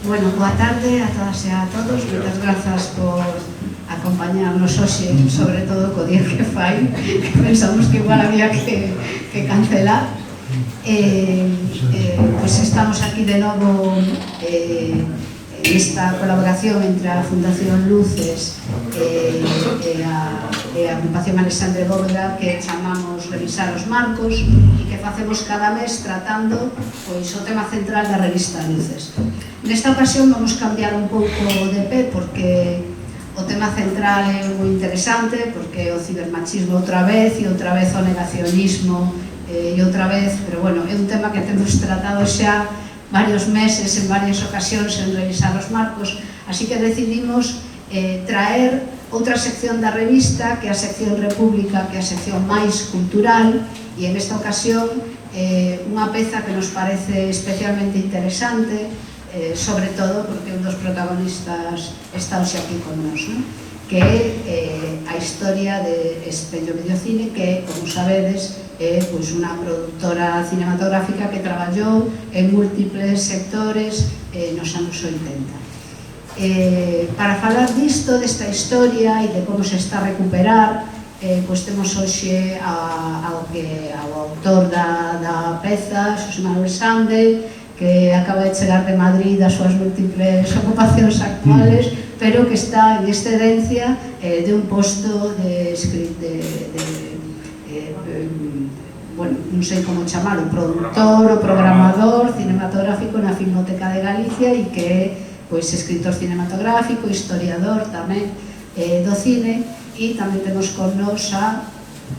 Bueno, boa tarde a todas e a todos. Moitas grazas por acompañarnos hoxe, sobre todo co día que fai, que pensamos que igual había que cancelar. Pois estamos aquí de novo nesta colaboración entre a Fundación Luces e a Agrupación Alexandre Bóveda, que chamamos Revisar os Marcos, e que facemos cada mes tratando pois o tema central da revista Luces. Nesta ocasión vamos cambiar un pouco de pé, porque o tema central é moi interesante, porque o cibermachismo outra vez, e outra vez o negacionismo, e outra vez, pero bueno, é un tema que temos tratado xa varios meses, en varias ocasións, en Revisar os Marcos, así que decidimos traer outra sección da revista, que é a sección República, que é a sección máis cultural, e en esta ocasión unha peza que nos parece especialmente interesante, sobre todo porque un dos protagonistas está hoxe aquí con nós, que é a historia de Espello Videocine, que, como sabedes, é unha productora cinematográfica que traballou en múltiples sectores nos anos 80. Para falar disto, desta historia e de como se está a recuperar, temos hoxe ao autor da peza, Xosé Manuel Sande, que acaba de chegar de Madrid das súas múltiples ocupacións actuales, pero que está en excedencia de un posto de bueno, non sei como chamar, o produtor, o programador cinematográfico na Filmoteca de Galicia, e que é escritor cinematográfico, historiador tamén do cine, e tamén temos con nos a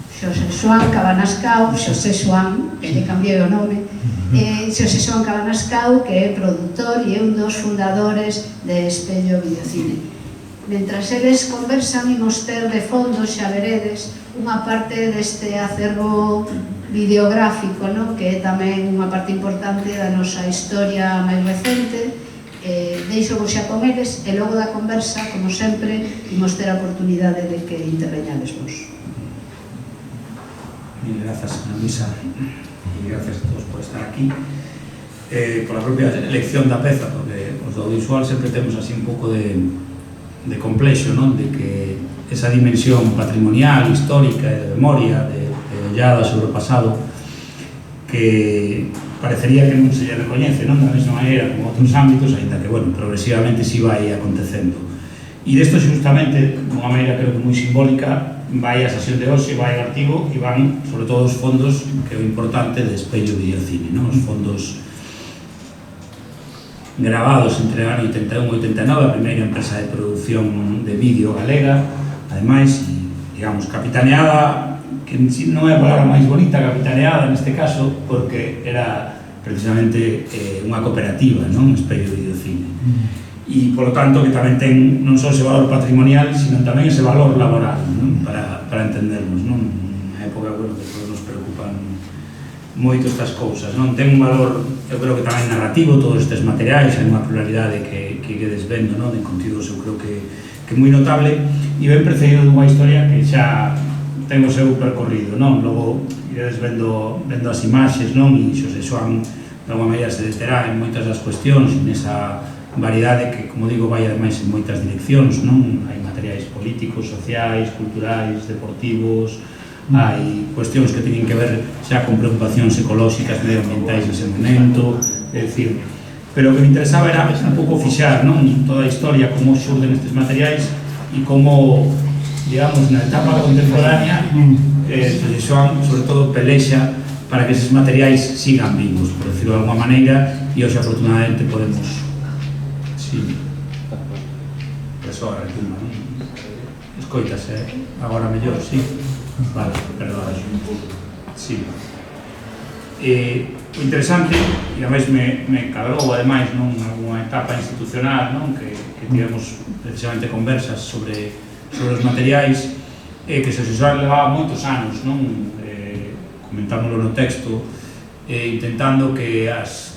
Xosé Xoán Cabanascao, Xosé Xoán, que lle cambiei o nome, Xosé Xoán Cabanascao, que é produtor e é un dos fundadores de Espello Videocine. Mentras eles conversan, imos ter de fondo, xa veredes, unha parte deste acervo videográfico, que é tamén unha parte importante da nosa historia máis recente. Deixo vos xa con eles, e logo da conversa, como sempre, imos ter a oportunidade de que interveñades vos. Mil grazas, Ana Luisa, e gracias a todos por estar aquí. Por a propia elección da peza, porque os do audiovisual sempre temos así un pouco de complexo, de que esa dimensión patrimonial, histórica e de memoria, de ollada sobre o pasado, que parecería que non se lle recoñece, da mesma maneira como outros ámbitos, ainda que, progresivamente si vai acontecendo. E desto, justamente, dunha maneira creo que moi simbólica, vai a sesión de hoxe, vai ao artigo, e van, sobre todo, os fondos, que é o importante, de Espello Videocine, os fondos gravados entre o ano 81 e 89, a primeira empresa de producción de vídeo galega, ademais, digamos, capitaneada, que non é a palabra máis bonita, capitaneada neste caso, porque era precisamente unha cooperativa, Espello Videocine. E, polo tanto, que tamén ten non só ese valor patrimonial, sino tamén ese valor laboral, para entendernos, nunha época que todos nos preocupan moito estas cousas, ten un valor, eu creo que tamén narrativo, todos estes materiais, hai unha pluralidade que ides vendo, de contidos, eu creo que é moi notable, e ben precedido dunha historia que xa ten o seu percorrido, logo iredes vendo as imaxes, e Xosé Xoán, de alguma maneira, se deterá en moitas das cuestións, nesa variedade que, como digo, vai ademais en moitas direccións, hai materiais políticos, sociais, culturais, deportivos, hai cuestións que teñen que ver xa con preocupacións ecolóxicas, medioambientais nese momento, é dicir, pero o que me interesaba era un pouco fixar toda a historia, como xurden estes materiais e como, digamos, na etapa contemporánea, Xosé Xoán, sobre todo, pelexa para que eses materiais sigan vivos, por decirlo de alguma maneira, e hoxe, afortunadamente, podemos... Sí, eso ahora retumba, escoitase, agora mellor, sí? Vale, perdón. Sí. O interesante, e a vez me cadrou, ademais, nunha etapa institucional, que tivemos precisamente conversas sobre os materiais, que se levaba moitos anos, comentámoslo no texto, intentando que as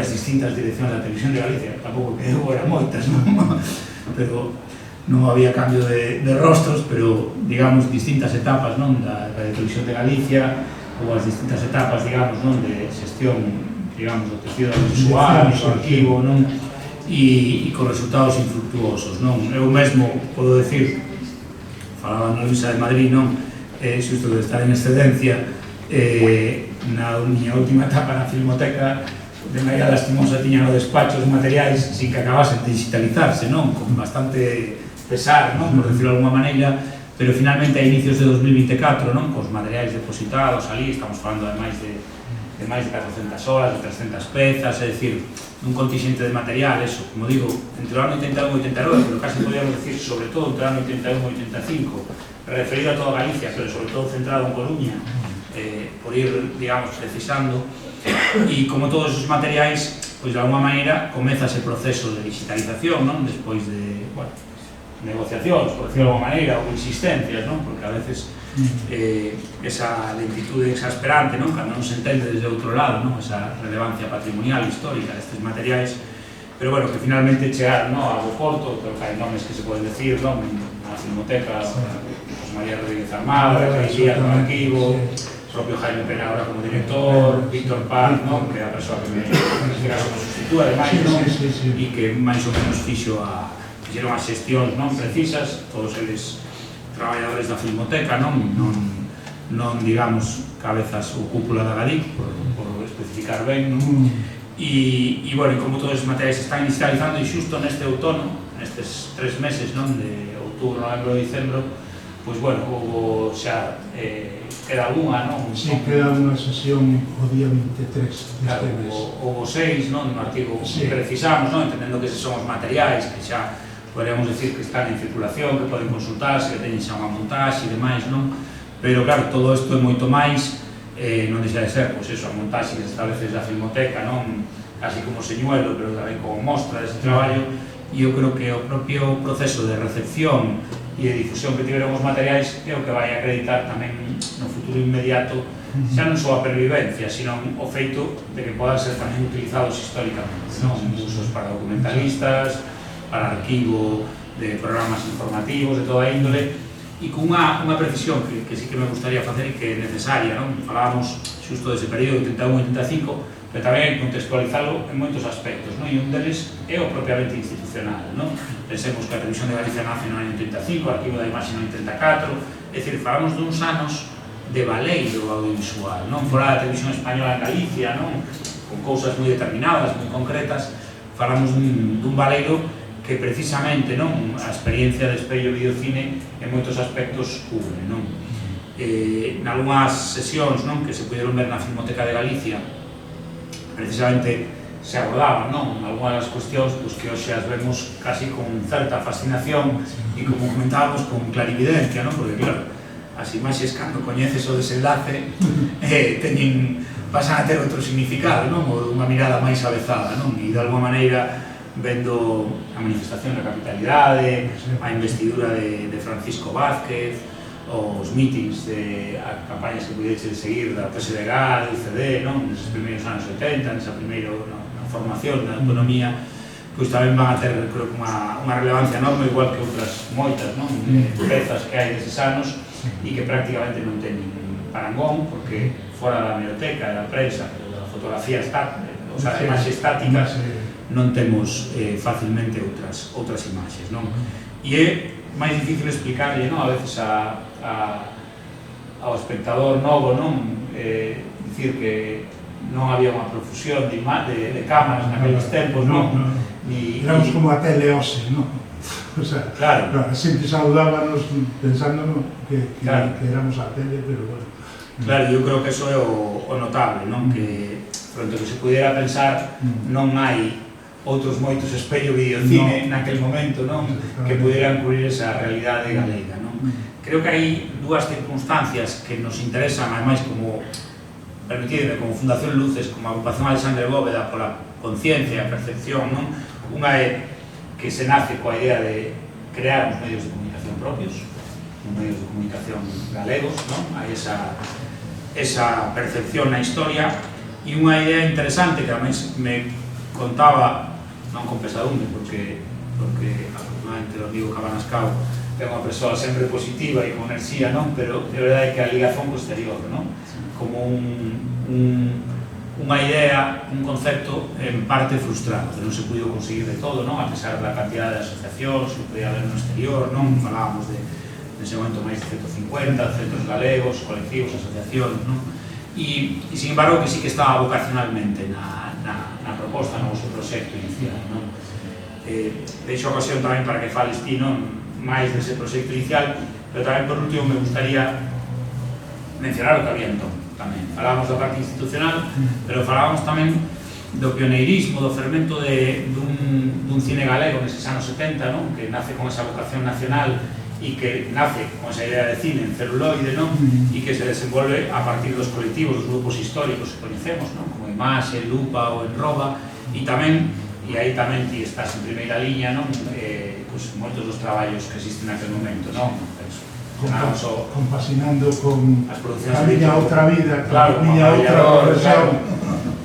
distintas direccións da Televisión de Galicia, tampouco que eran moitas, pero non había cambio de rostros, pero, digamos, distintas etapas da Televisión de Galicia, ou as distintas etapas, digamos, non, de xestión, digamos, do tecido visual, do arquivo, non, e con resultados infructuosos, non. Eu mesmo podo decir, falaba na Luisa de Madrid, non, xusto de estar en excedencia, na miña última etapa na Filmoteca, de maneira lastimosa tiña no despacho os materiais sin que acabasen de digitalizarse, non, con bastante pesar, non, por decirlo de alguma maneira, pero finalmente a inicios de 2024, non, cos materiais depositados ali, estamos falando de máis de 400 horas, de 300 pezas, é dicir, un contingente de material, eso, como digo, entre o ano 81 e 89, pero casi podríamos decir, sobre todo, entre o ano 81 e 85, referido a toda Galicia, pero sobre todo centrado en Coruña, por ir, digamos, precisando, e como todos os materiais, pois de alguma maneira comeza ese proceso de digitalización, non? Despois de, bueno, negociacións, por decirlo de alguma maneira, ou insistencias, non? Porque a veces esa lentitude exasperante, non? Cando non se entende desde outro lado, non? Esa relevancia patrimonial, histórica destes materiais, pero bueno, que finalmente chegaron, non? A bo porto, pero que hai nomes que se poden decir, non? A Filmoteca, José María Rodríguez Armada, que Díaz no arquivo, propio Jaime Pena ahora como director, Víctor Paz, non? Que é a persoa que neste caso me sustitúa, ademais, non? E que máis ou menos fixeron as xestións non precisas, todos eles traballadores da Filmoteca, non digamos cabezas ou cúpula da GADIC, por especificar ben, non? E, bueno, como todos os materiais están digitalizando, e xusto neste outono, nestes 3 meses, non? De outubro, novembro e dicembro, pois, bueno, houve xa queda unha, non? Si, queda unha sesión o día 23 deste mes. Houve 6, non? No artigo que precisamos, non? Entendendo que eses son os materiais que xa podríamos decir que están en circulación, que poden consultarse, que teñen xa unha montaxe e demais, non? Pero, claro, todo isto é moito máis, non deixa de ser, pois eso, a montaxe que se establece da Filmoteca, non? Casi como señuelo, pero tamén como mostra dese traballo, e eu creo que o propio proceso de recepción e de difusión que tiveron os materiais é o que vai acreditar tamén no futuro inmediato xa non só a pervivencia, sino o feito de que podan ser tamén utilizados históricamente, non? Usos para documentalistas, para arquivo de programas informativos, de toda índole, e con unha precisión que sí que me gustaría facer e que é necesaria, non? Falábamos xusto dese período 81-85, pero tamén contextualizalo en moitos aspectos, non? E un deles é o propiamente institucional, non? Pensemos que a Televisión de Galicia nace no ano 85, o Arquivo da Imaxe no 84, é dicir, falamos duns anos de baleiro audiovisual, non? Fora da Televisión Española en Galicia, non? Con cousas moi determinadas, moi concretas, falamos dun baleiro que precisamente, non? A experiencia de espello videocine en moitos aspectos cubre, non? Nalgunhas sesións, non? Que se puderon ver na Filmoteca de Galicia, precisamente se abordaban, non? Algunhas cuestións que hoxe as vemos casi con certa fascinación e, como comentábamos, con clarividencia, non? Porque, claro, as imaxes, cando coñeces o desenlace, pasan a ter outro significado, non? Ou unha mirada máis avezada, non? E, de alguma maneira, vendo a manifestación da capitalidade, a investidura de Francisco Vázquez, os mítings, as campañas que pudeche seguir da PSDG, do ICD, non? Neses primeiros anos 80, nesa primeira formación da autonomía, pois tamén van a ter, creo, unha relevancia enorme, igual que outras moitas, non? Pezas que hai deses anos e que prácticamente non teñen parangón, porque fora da hemeroteca, da prensa, da fotografía estática, o sea, a imaxe estática, non temos facilmente outras imaxes, non? E é máis difícil explicarlle, non? A veces ao espectador novo, non? Dicir que non había unha profusión de cámaras naqueles tempos, non? Éramos como a tele hoxe, non? O sea, claro, a xente saudábanos pensando que éramos a tele, pero bueno. Claro, eu creo que eso é o notable, non? Que, pronto que se pudiera pensar, non hai outros moitos espello videocine naquel momento, non? Que pudieran cubrir esa realidade galega, non? Creo que hai dúas circunstancias que nos interesan, ademais, como, permitidme, como Fundación Luces, como agrupación Alexandre Bóveda, pola conciencia, a percepción, non? Unha é que se nace coa idea de crear uns medios de comunicación propios, uns medios de comunicación galegos, non? Hai esa percepción na historia, e unha idea interesante que ademais me contaba, non con pesadumbre, porque afortunadamente o amigo Cabanascao é unha persoa sempre positiva e con enerxía, non? Pero de verdade que a ligazón co exterior, non? como unha idea, un concepto en parte frustrado, que non se puido conseguir de todo, non? A pesar da cantidad de asociacións que podía haber no exterior, non? Falábamos de, nese momento, máis de 150 centros galegos, colectivos, asociacións, non? E, sin embargo, que sí que estaba vocacionalmente na proposta, no seu proxecto inicial, non? Deixo a ocasión tamén para que fales ti, non? Máis dese proxecto inicial, pero tamén, por último, me gustaría mencionar o que había entón. Tamén falábamos da parte institucional, pero falábamos tamén do pioneirismo, do fermento dun cine galego neses anos 70, non? Que nace con esa vocación nacional e que nace con esa idea de cine en celuloide, non? E que se desenvolve a partir dos colectivos, dos grupos históricos que coñecemos, non? Como Imaxe, Lupa ou Enroba, e tamén, e aí tamén ti estás en primeira liña, non? Pues, moitos dos traballos que existen naquele momento, non? Compasinando con a miña outra vida, claro, a miña outra profesión,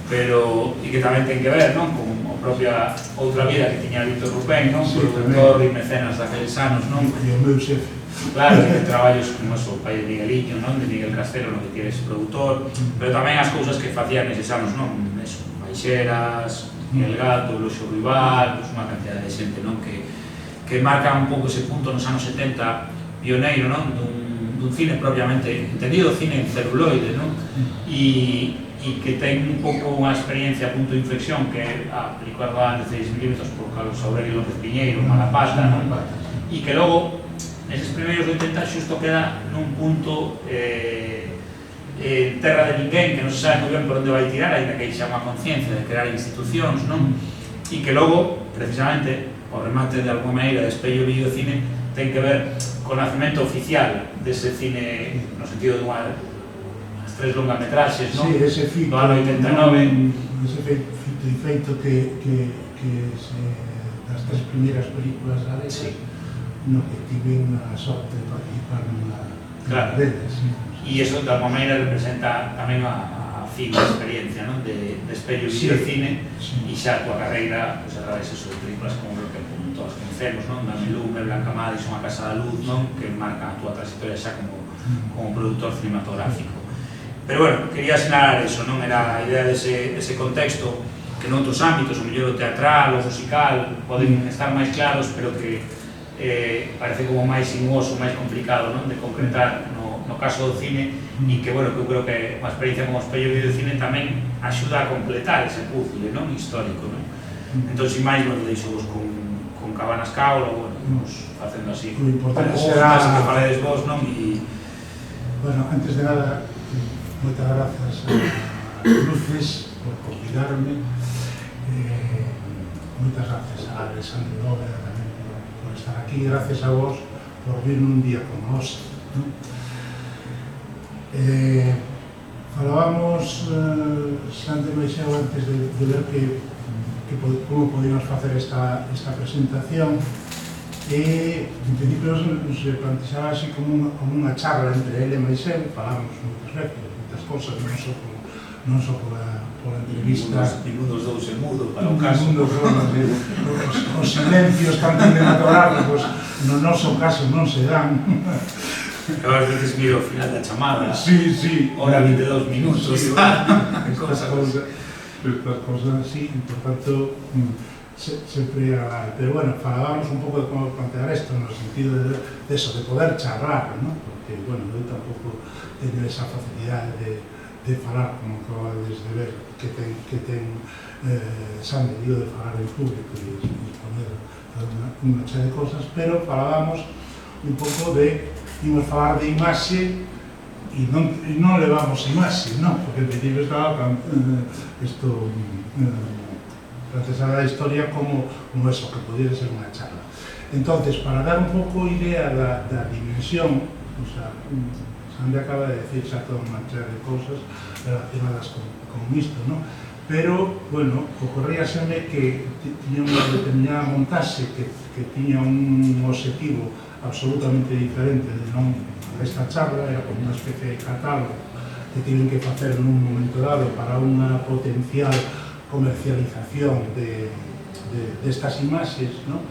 pero e que tamén ten que ver, non? Con a propia outra vida que tiña Víctor Rupén, non? Productor e mecenas daqueles anos, non? E o meu xefe. Claro, que traballos como o pai de Migueliño, non? De Miguel Castelo, no que tires produtor, pero tamén as cousas que facían neses anos, non? Eso, Baixeras, El Gato, Loxo Rival, pues unha cantidad de xente, non? Que marca un pouco ese punto nos anos 70 pioneiro, non? Dun cine propiamente entendido, cine en celuloide, non? E que ten un pouco unha experiencia a punto de inflexión que é a película de 16 mm por Carlos Aurelio López Piñeiro, Malapata, non? E que logo, neses primeiros 80, xusto queda nun punto terra de ninguén, que non se sabe moi ben por onde vai tirar, ainda que hai xa unha conciencia de crear institucións, non? E que logo, precisamente, o remate de alguma maneira de Espello Videocine ten que ver co nacemento oficial dese cine no sentido de as 3 longametraxes, non? Sí, ese fito, do ano 89. Ese feito que das 3 primeiras películas galegas, no que tiven a sorte de participar nunha delas. E iso, de alguma maneira, representa tamén a fin da experiencia, non? De Espello Videocine, e xa a tua carreira, a través de películas como lo que todos conocemos, non? Dame Lume, Blanca Madison, A Casa da Luz, non? Que marcan a túa trayectoria xa como productor cinematográfico. Pero, bueno, quería sinalar eso, non? Era a idea dese contexto que noutros ámbitos, o mellor o teatral, o musical, poden estar máis claros, pero que parece como máis sinuoso, máis complicado, non? De concretar no caso do cine, e que, bueno, que eu creo que unha experiencia como Espello Videocine tamén axuda a completar ese puzzle, non? Histórico, non? Entón, sin máis, bueno, deixo-vos con Cabanas Caula, bueno, vamos facendo así preguntas que faledes vos, non? E... Bueno, antes de nada, moitas grazas a Luces por convidarme, moitas grazas a Alexandre Bóveda tamén por estar aquí, gracias a vos por vir nun día como hoxe, non? Falábamos Sante Meixeu antes de ver como podíamos facer esta presentación, e en principio se plantexaba así como unha charla entre ele e Meixeu. Falábamos moitas veces, moitas cosas, non só pola entrevista. Ningún dos dous é mudo, para o caso. Os silencios tan cinematográficos no noso caso non se dan. Eu ás veces miro ao final da chamada, hora 22 minutos. Estas cosas así, por tanto, sempre agradable. Pero bueno, falábamos un pouco de como plantear isto, no sentido de eso, de poder charlar, ¿no? Porque, bueno, eu tampouco teño esa facilidade de falar, como acabades de ver, que ten Sandra, digo, de falar en público e exponer unha chea de cosas, pero falábamos un pouco de imos falar de imaxe e non levamos imaxe, non? Porque en principio estaba plantexada a historia como eso, que podía ser unha charla. Entonces, para dar un pouco idea da dimensión, o sea, Sandra acaba de decir xa toda unha chea de cousas relacionadas con isto, non? Pero, bueno, ocorríaseme que tiña unha determinada montaxe que tiña un objetivo absolutamente diferente de non esta charla, era como unha especie de catálogo que tiven que facer nun momento dado para unha potencial comercialización destas imaxes, non?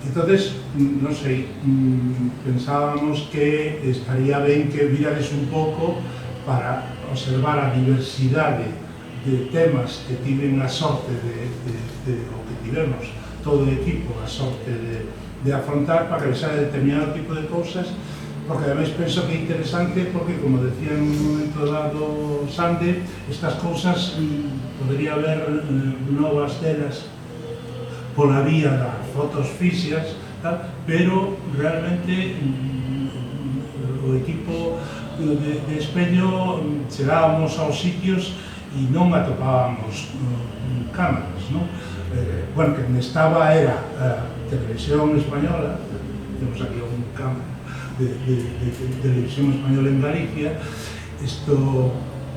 Entonces, non sei, pensábamos que estaría ben que virades un pouco para observar a diversidade de temas que tiven a sorte o que tivemos todo o equipo a sorte de afrontar para revisar determinado tipo de cousas, porque ademais penso que é interesante porque, como decía en un momento dado Sande, estas cousas podría haber novas delas pola vía das fotos fixas, pero realmente o equipo de Espello chegábamos aos sitios e non atopábamos cámaras, non? Bueno, que estaba era a Televisión Española, temos aquí un cámara de Televisión Española en Galicia,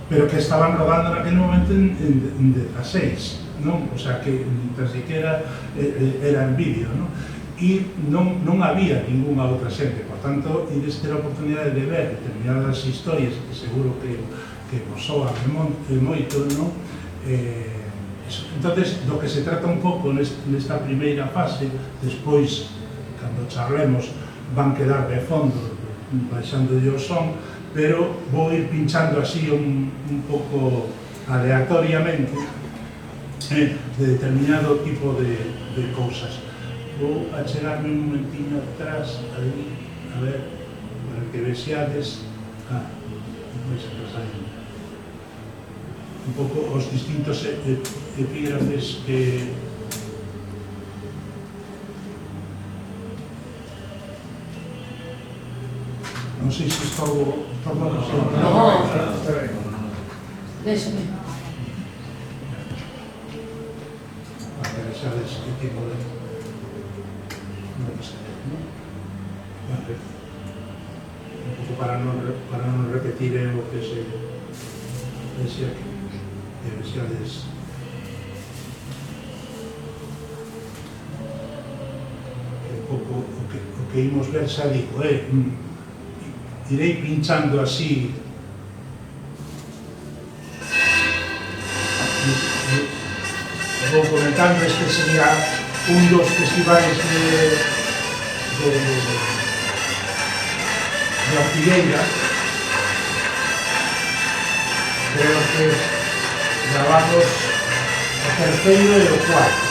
pero que estaban rodando naquele momento en 16, non? O sea, que tan siquiera era en vídeo, non? E non había ninguna outra xente, por tanto, ides ter a oportunidade de ver determinadas historias que seguro que vos soan moito, non? Entonces, do que se trata un pouco nesta primeira fase, despois, cando charlemos, van quedar de fondo, baixando o son, pero vou ir pinchando así un pouco aleatoriamente de determinado tipo de cousas. Vou achegarme un momentiño atrás, ali, a ver, para que vexeades, vais a pasar un pouco os distintos epígrafes que non sei se estou tomando Déxame. para que vexades que tipo de un pouco para non repetir o que se decía aquí. Vexades un pouco o que imos ver, xa digo, irei pinchando así vou comentando. Este sería un dos festivais de Ortigueira, creo que grabamos o terceiro e o cuarto.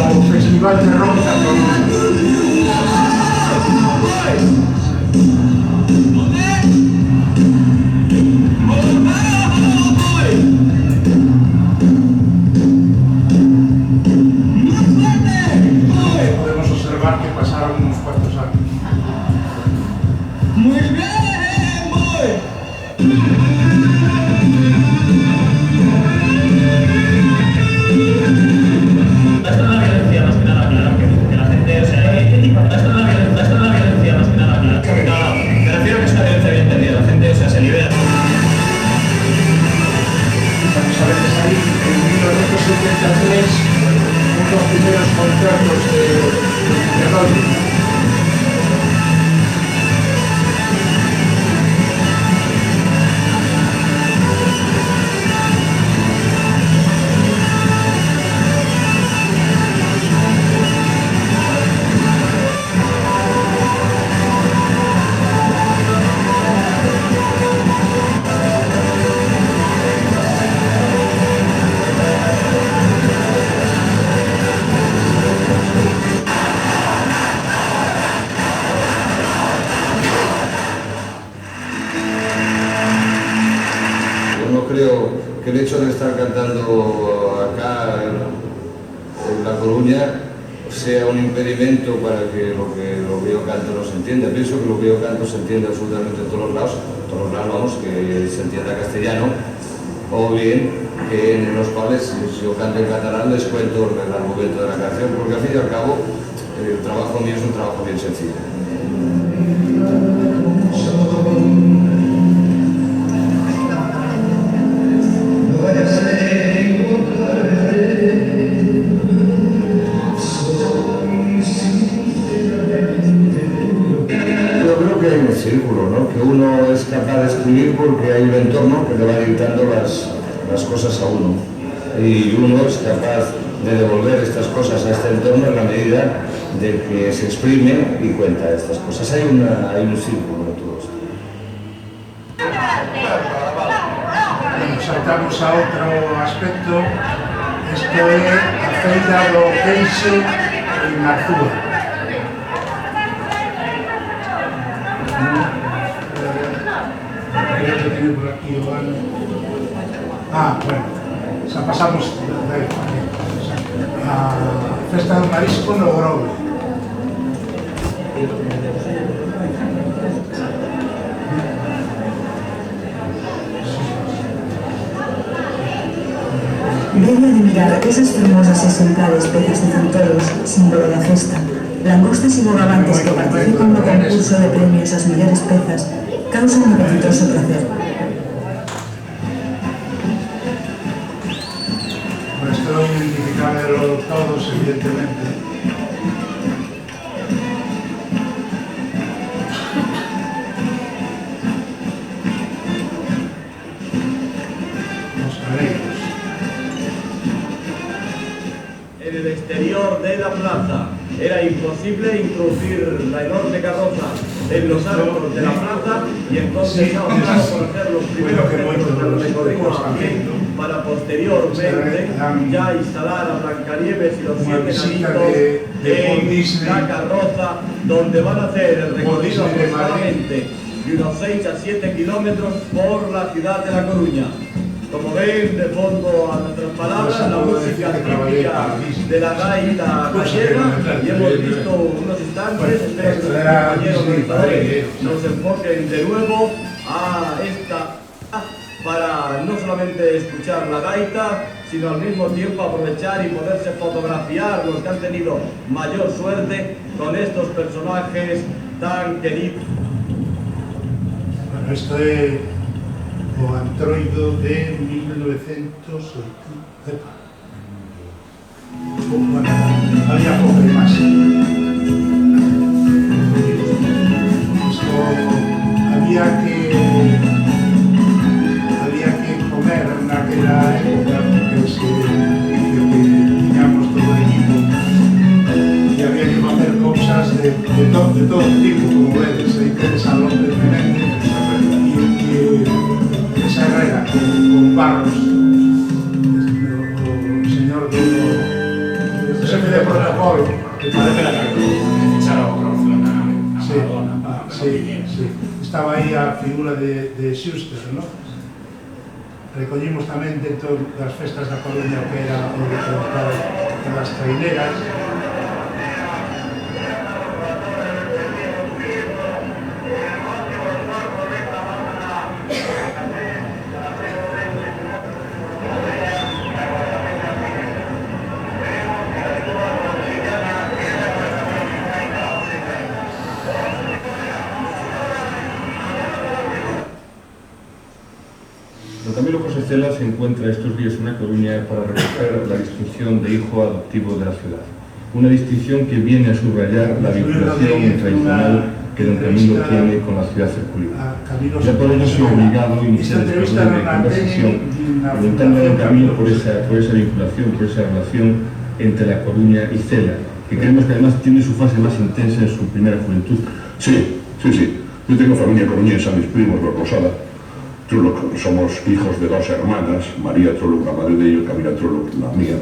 O Festival de Ronda podemos observar que pasaron unos cuantos años. Muy bien, boy. Esto es la violencia más que nada, claro, que la gente, o sea, esto es la violencia más que nada, claro. No, me refiero a que esta violencia bien entendida, la gente, o sea, se libera. Vamos a veces ahí, en 1973, unos primeros conciertos de rock. Creo que el hecho de estar cantando acá en La Coruña sea un impedimento para que lo que yo canto no se entienda. Pienso que lo que yo canto se entiende absolutamente en todos los lados, vamos, que se entienda castellano, o bien que en los cuales si yo canto en catalán les cuento el argumento de la canción, porque al fin y al cabo el trabajo mío es un trabajo bien sencillo. No vayas cosas a uno y uno es capaz de devolver estas cosas a este entorno en la medida de que se exprime y cuenta estas cosas. Hay un círculo de todo esto. Bueno, saltamos a outro aspecto. Isto é a feira do peixe en Arzúa. Creo que tiene por aquí o ano. Bueno, xa pasamos de a festa do marisco no Grove. Debe admirar esas fermosas e exemplares pezas de centollos, símbolo da festa. Langostas e bogavantes que participan no concurso de premios ás mellores pezas causan un apetitoso placer. Esto é identificable todos, evidentemente. Os careiros. En el exterior de la plaza era imposible introducir la enorme carroza en los arcos de la plaza y entonces ha optado por hacer los primeros metros del recorrido también para posteriormente ya instalar a Blancanieves y los 7 enanitos en la carroza, donde van a hacer el recorrido aproximadamente de unos 6 a 7 kilómetros por la ciudad de La Coruña. Como ven, de fondo a nuestras palabras, la música típica de la gaita gallega, y hemos visto unos instantes, espero que los compañeros realizadores nos enfoquen de nuevo a esta para no solamente escuchar la gaita, sino al mismo tiempo aprovechar y poderse fotografiar los que han tenido mayor suerte con estos personajes tan queridos. Bueno, esto es o Antroido de 1980. Bueno, había poco más. Esto había que comer en aquella época, porque se dice que teníamos todo el equipo y había que hacer cosas de todo tipo, como ves, hay que San López Menéndez y esa herrera con barros, el señor jefe de protocolo, que parece la que echaron a Barcelona, sí, sí, estaba aí a figura de Schuster, ¿no? Recollimos tamén dentro das festas da Coruña o que era o das traineras. Camilo José Cela se encuentra estos días en La Coruña para recoger la distinción de hijo adoptivo de la ciudad. Una distinción que viene a subrayar la vinculación tradicional que don Camilo tiene con la ciudad herculina. Ya por ello soy obligado a iniciar esta breve conversación preguntando a don Camilo por esa vinculación, por esa relación entre La Coruña y Cela, que creemos que además tiene su fase más intensa en su primera juventud. Sí. Yo tengo familia coruñesa, mis primos, los Rosada. Trulloc, somos hijos de dos hermanas, María Trulloc, la madre de ellos, Camila Trulloc, la mía.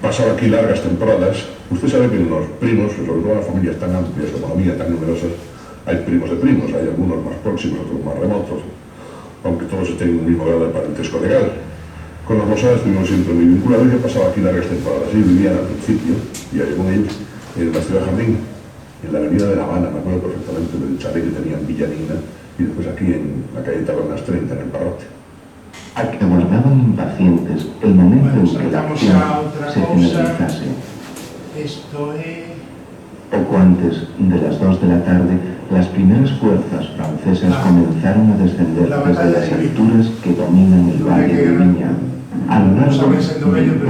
Pasaba aquí largas temporadas. Usted sabe que los primos, sobre todo las familias tan amplias como la mía, tan numerosas, hay primos de primos, hay algunos más próximos, otros más remotos, aunque todos estén en el mismo grado de parentesco legal. Con los Rosadas estuvimos siempre muy vinculados. Yo pasaba aquí largas temporadas. Ellos vivían al principio, y allí con ellos, en la ciudad de Jardín, en la avenida de La Habana, me acuerdo perfectamente del chalet que tenía en Villanina, y después aquí en la calle Tabernas 30, en el Parrote. Aguardaban impacientes el momento en que la acción se finalizase. Esto es... Poco antes de las 2 de la tarde, las primeras fuerzas francesas comenzaron a descender desde las alturas que dominan el valle de Viña. A lo largo de todo el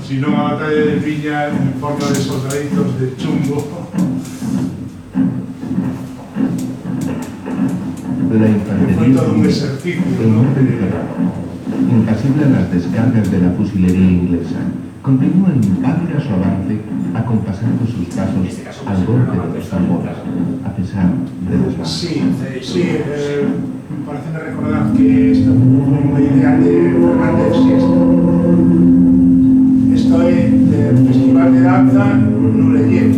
si no a batalla de Viña en forma de soldaditos de chumbo. la infantería el norte encerrado, impasible a las descargas de la fusilería inglesa, continúa impávida su avance, acompasando sus pasos al golpe de los tambores, a pesar de las balas. Sí, me parece recordar que esta fue una idea de Fernández Siesta. Esto es del Festival de Danza Nureyev,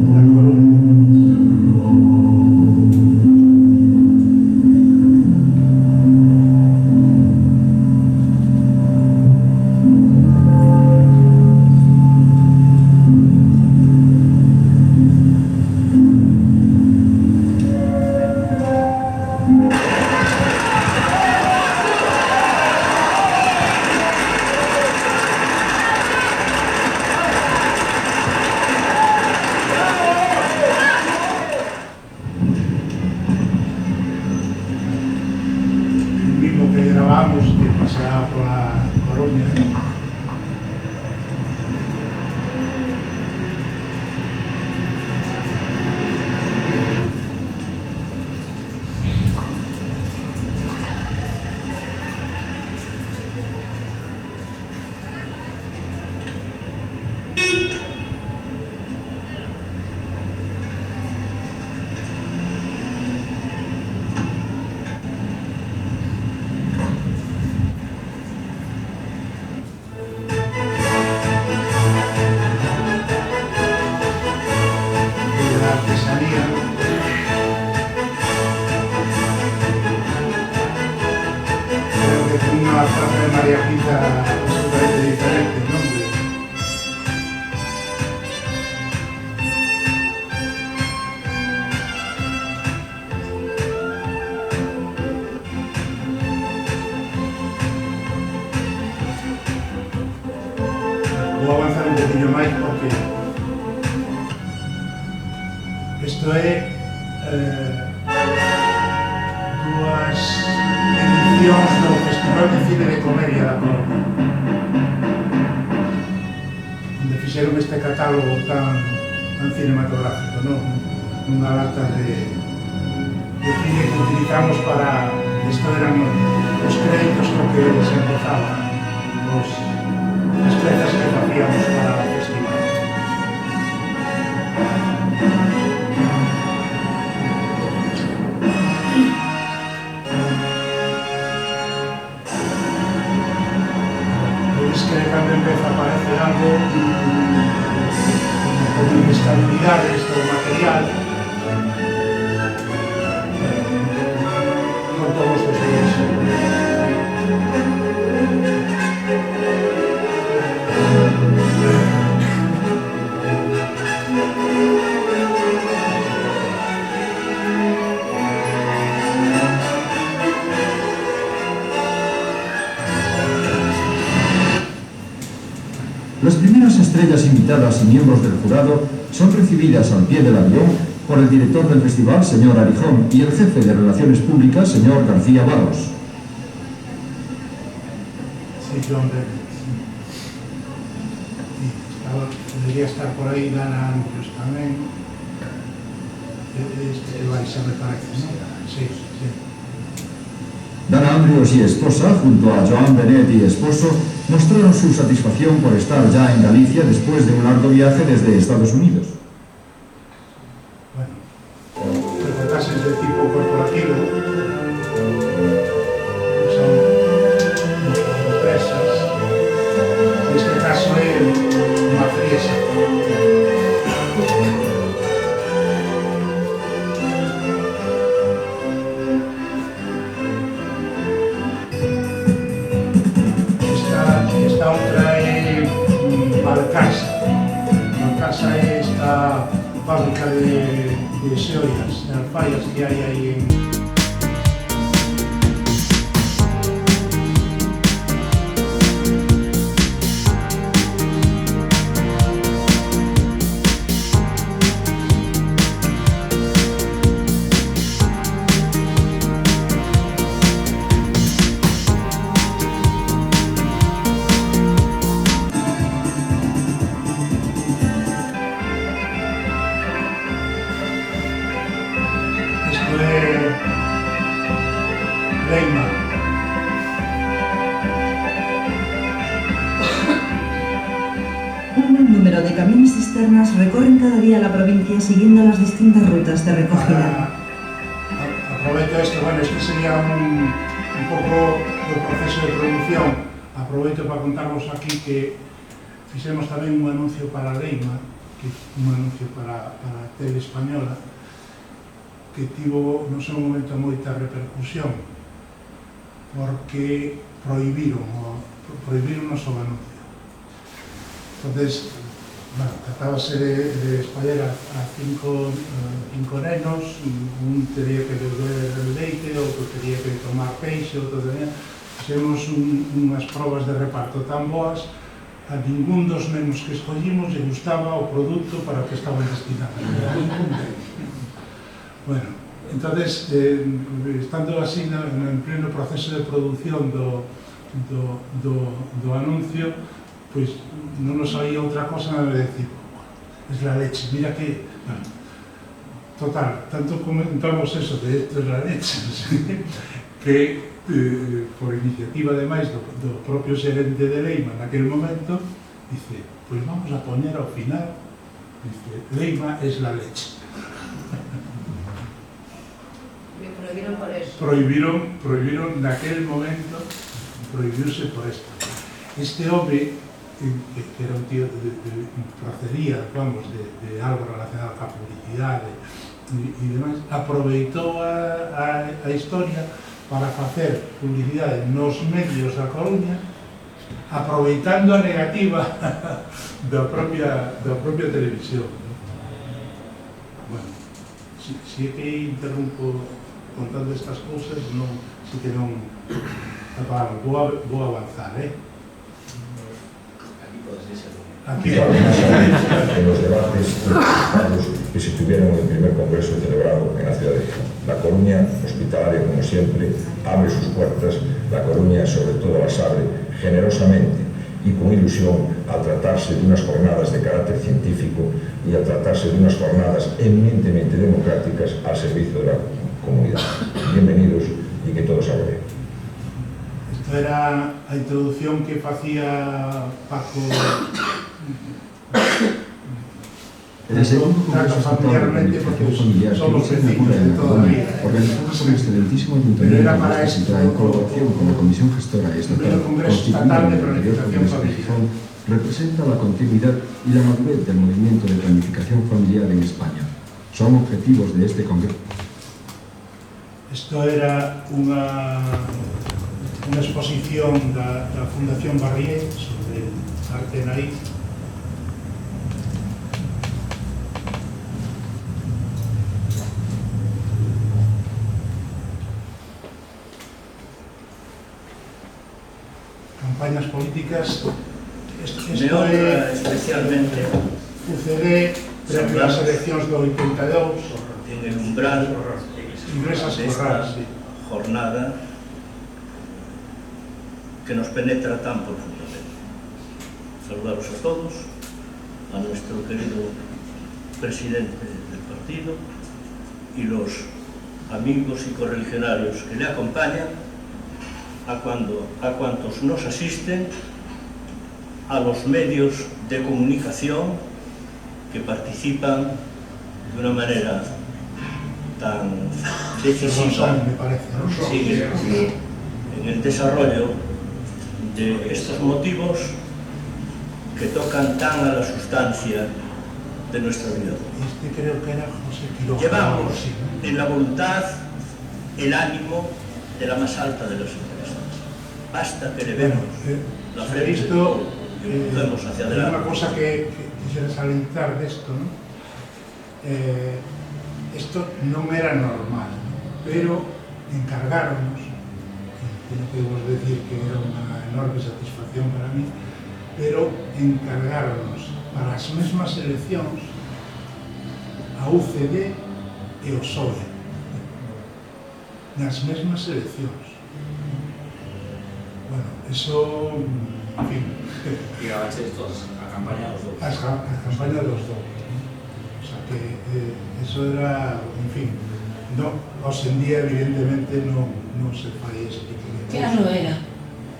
La Coruña. Vou avanzar un poquinho máis porque isto é dúas edicións do Festival de Cine de Comedia da Coruña, onde fixeron este catálogo tan cinematográfico, non? Unha lata de cine que utilizamos para... Isto eran os créditos co que se empezaban as pezas que facíamos para o festival. Pois que cando empeza a aparecer algo con inestabilidades do material, non todos os días. Las primeras estrellas invitadas y miembros del jurado son recibidas al pie del avión por el director del festival, señor Arijón, y el jefe de Relaciones Públicas, señor García Barros. Sí, John Bennett. Debería estar por ahí Dana Andrews tamén. Eliza me parece, ¿no? Sí, sí. Dana Andrews y esposa, junto a Joan Bennett y esposo, mostraron su satisfacción por estar ya en Galicia después de un largo viaje desde Estados Unidos. Bueno, reportajes de tipo corporativo son empresas. En este caso es una friesa. Esta otra es Balcasa. Balcasa es esta fábrica de xeoias, de alfaias que hai aí en... Leima. Un buen número de camiones cisternas recorren cada día la provincia siguiendo las distintas rutas de recogida. Aproveito esto, bueno, este sería un pouco do proceso de producción. Aproveito para contarvos aquí que fixemos tamén un anuncio para Leima, que un anuncio para a tele española, que tivo no sei un momento moita repercusión, porque prohibiron o anuncio. Entonces, bueno, tratábase de espaller a cinco nenos, un tenía que beber leite, outro tenía que tomar peixe, outro tenía... Fixemos unhas probas de reparto tan boas, a ningún dos nenos que escollimos lle gustaba o produto para o que estaban destinados. Bueno, entonces, estando así en pleno proceso de producción do anuncio, pois non nos sabía outra cosa nada de decir, es la leche, mira que... Bueno, total, tanto comentamos eso de esto es la leche, no sé, que por iniciativa ademais do propio xerente de Leima naquel momento, dice, pois vamos a poñer ao final, dice, Leima es la leche. Me prohibieron por eso. Prohibieron naquel momento, prohibiuse por esto. Este home, que era un tío procedía, vamos, de algo relacionado con la publicidad y demás, aproveitou a historia para facer publicidade nos medios da Coruña, aproveitando a negativa da propia televisión. Bueno, si é que interrumpo contando estas cousas, non, si que non... Vou avanzar, Aquí. En los debates que se tuvieron en el primer congreso celebrado en la ciudad de La Coruña, hospitalaria como siempre, abre sus puertas. La Coruña sobre todo las abre generosamente y con ilusión al tratarse de unas jornadas de carácter científico y al tratarse de unas jornadas eminentemente democráticas al servicio de la comunidad. Bienvenidos y que todo salga bien. Esto era a introducción que facía Paco El segundo congreso estatal de planificación familiar que se inaugura en La Coruña, organizado por el excelentísimo Ayuntamiento de Nuestra en colaboración con la Comisión Gestora Estatal constituida en el anterior Congreso de Gijón, representa la continuidad y la madurez del movimiento de planificación familiar en España. Son objetivos de este congreso. Esto era una exposición da Fundación Barrié sobre arte naí. Campañas políticas. Esto é especialmente UCD previo ás eleccións do 82 en el umbral desta jornada que nos penetra tan profundamente. Saludaros a todos, a nuestro querido presidente del partido y los amigos y correligionarios que le acompañan, a cuantos nos asisten, a los medios de comunicación que participan de una manera tan decisiva en el desarrollo de estos motivos que tocan tan a la sustancia de nuestra vida. Llevamos en la voluntad el ánimo de la más alta de las empresas. Basta que le vemos la frente y empujemos hacia adelante. Una cosa que quisiera salientar de esto, ¿no? Esto non era normal, pero encargáronos, tengo que vos decir que era unha enorme satisfacción para mí, pero encargáronos para as mesmas eleccións a UCD e o PSOE, nas mesmas eleccións. Bueno, eso, en fin... E agaches todas a campaña dos dous. A campaña dos dous. O sea que eso era, en fin, No, hoxe en día evidentemente non se fai ese tipo de cosas. Que ano era?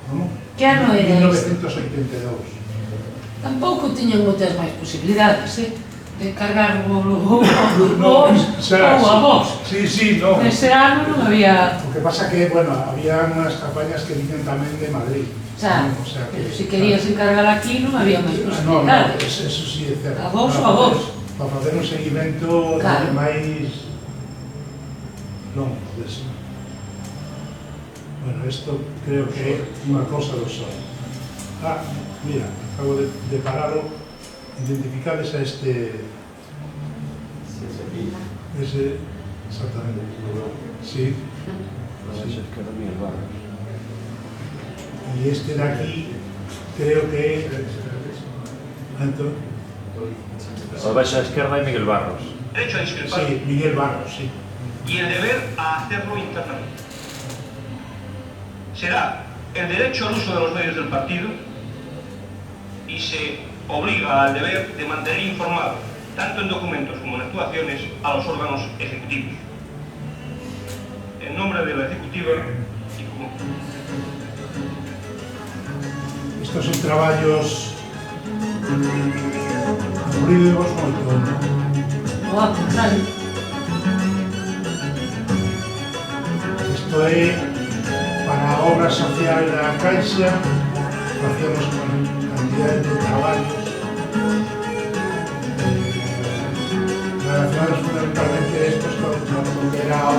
Como? Que ano era 1982. Tampouco tiñan moitas máis posibilidades, de cargar o vos ou a vos. Sí, non. Nese ano non había... O que pasa que, bueno, había unhas campañas que viñan tamén de Madrid. Xa, pero se querías encargar aquí non había máis posibilidades. No, eso sí é certo. A vos ou a vos. Para facer un seguimento máis longo deso. Bueno, isto creo que é unha cousa do sol. Mira, acabo de paralo. Identificades a este... Ese... Exactamente. Sí. Y este de aquí creo que é... Anto? O baixo a esquerda é Miguel Barros. Derecho a discrepar. Sí, Miguel Barros, sí. Y el deber a hacerlo internamente. Será el derecho al uso de los medios del partido y se obliga al deber de mantener informado, tanto en documentos como en actuaciones, a los órganos ejecutivos. En nombre de la ejecutiva y como... Estos son traballos aburridos moito, non? Ao contrario. Isto é para a obra social da Caixa, facemos con cantidades de traballos relacionados fundamentalmente estos con lo que era a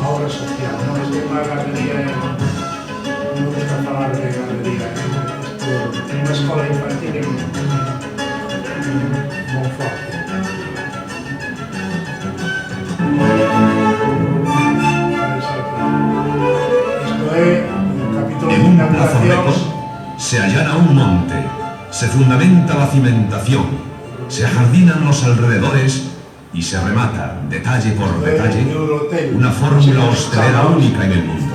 obra social, non? Isto é unha galería, non me gusta falar de galería, é unha escola infantil en Monforte. En un plazo récord se allana un monte, se fundamenta la cimentación, se ajardinan los alrededores y se remata, detalle por detalle, una fórmula hostelera única en el mundo.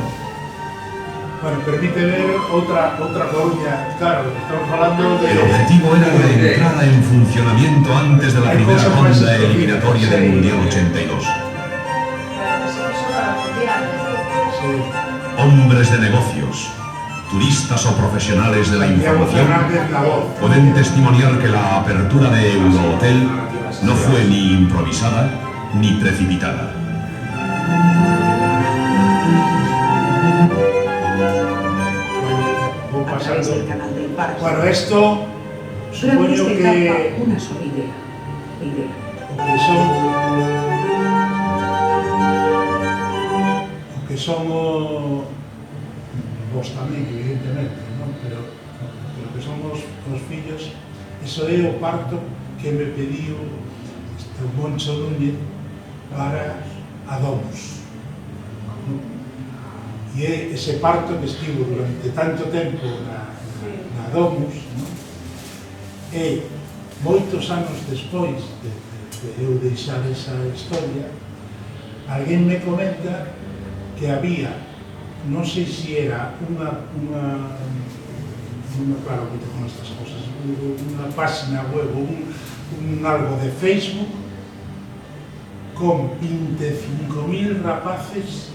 Bueno, permite ver otra Coruña, claro, estamos hablando de... El objetivo era la entrada en funcionamiento antes de la primera ronda eliminatoria del Mundial 82. Hombres de negocios, turistas o profesionales de la información pueden testimoniar que la apertura de Eurohotel no fue ni improvisada ni precipitada. Bueno, esto supongo que... Una sola idea. que somos vos tamén, evidentemente, non? Pero que somos os fillos, iso é o parto que me pediu este Moncho Núñez para a Domus. E é ese parto que estivo durante tanto tempo na Domus, e moitos anos despois de eu deixar esa historia, alguén me comenta que había, non sei se era claro que con estas cosas, unha página web ou un algo de Facebook con 25.000 rapaces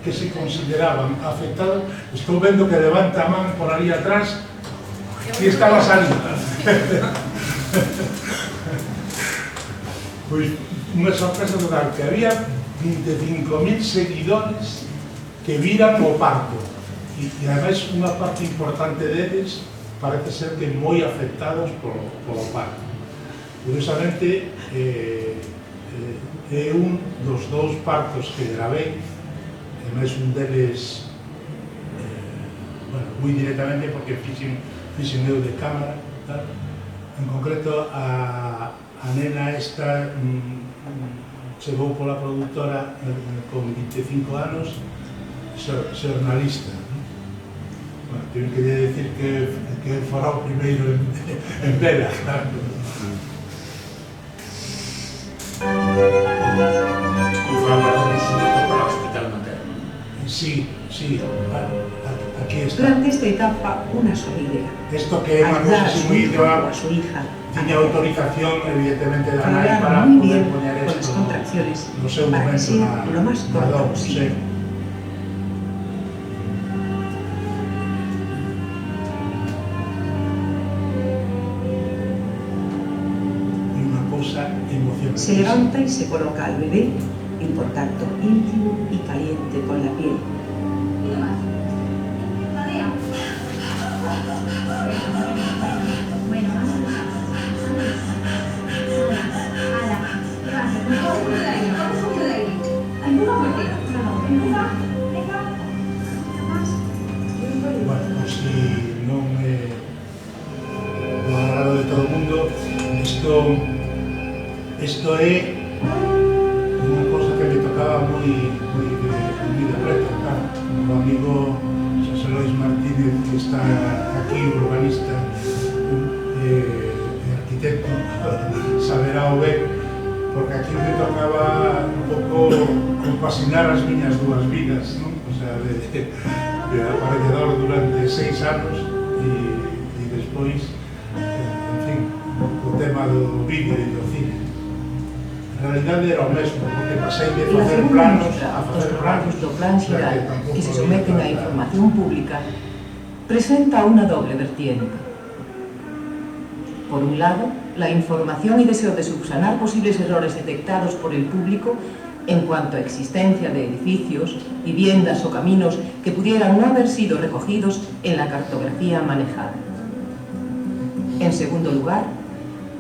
que se consideraban afectados. Estou vendo que levanta a man por ali atrás e estaba salindo. Pois unha sorpresa total, que había 25.000 seguidores que viran o parto e ademais unha parte importante deles parece ser que moi afectados polo parto. Curiosamente é un dos dous partos que gravei, e máis un deles moi directamente porque fixen eu de cámara, en concreto a nena esta chegou pola productora con 25 anos, xornalista. Bueno, tenho que decir que fará o primeiro en Pera. Para o hospital materno. Sí, aquí está. Durante esta etapa, una sola idea. Esto que é unha cosa así moi a su hija tiña autorización, evidentemente, da NAI Hablar para muy poder bien poñer con las esto contracciones no seu para que momento sea lo más na corto DOC, posible. sí. Emocionante. Se levanta y se coloca al bebé en contacto íntimo y caliente con la piel. Bueno, por si non é do agrado de todo o mundo, isto é unha cosa que me tocaba moi de preto, claro. O amigo José Luis Martínez, que está aquí, urbanista e arquitecto, saberá o ben, porque aquí me tocaba un pouco compasinar as miñas dúas vidas, non? O sea, de aparellador durante 6 anos e despois, en fin, o tema do vídeo e do cine. En realidade era o mesmo, porque pasei de facer planos a facer planos. Do Plan Xeral, que se someten á información pública, presenta una doble vertiente. Por un lado, la información y deseo de subsanar posibles errores detectados por el público en cuanto a existencia de edificios, viviendas o caminos que pudieran no haber sido recogidos en la cartografía manejada. En segundo lugar,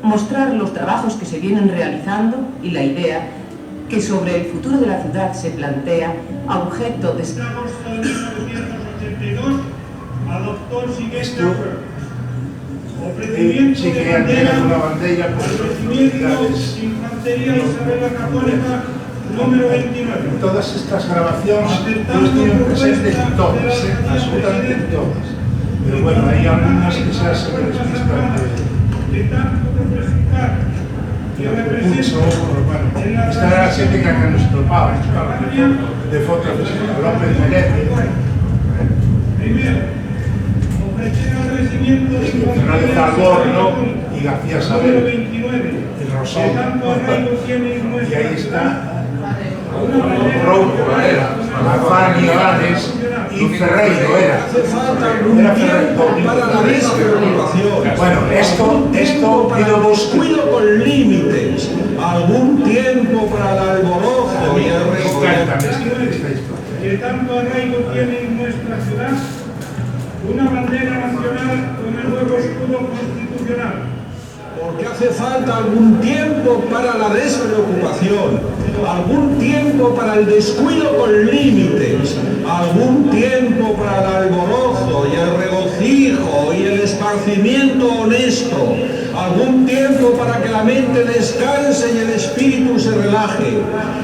mostrar los trabajos que se vienen realizando y la idea que sobre el futuro de la ciudad se plantea a objeto de... Adoptó el siguiente ofrecimiento de bandera por ofrecimientos Infantería Isabel la Católica número 29. Todas estas grabaciones tienen presente todas, absolutamente todas. Pero bueno, hay algunas que se despistan de tanto representar que representa esta era la estética que nos topaba de fotos de López Menéndez. Primero, ofrecer agradecimiento de Fernández Alborno y García Sabel, el Rosón, y ahí está Rouco, era Afán Ibáñez y Ferreiro, era Ferreiro. Bueno, esto pido descuido con límites, algún tiempo para el alborozo y el que tanto arraigo tiene en nuestra ciudad, una bandera nacional con el nuevo escudo constitucional. Porque hace falta algún tiempo para la despreocupación, algún tiempo para el descuido con límites, algún tiempo para el alborozo y el regocijo y el esparcimiento honesto, algún tiempo para que la mente descanse y el espíritu se relaje,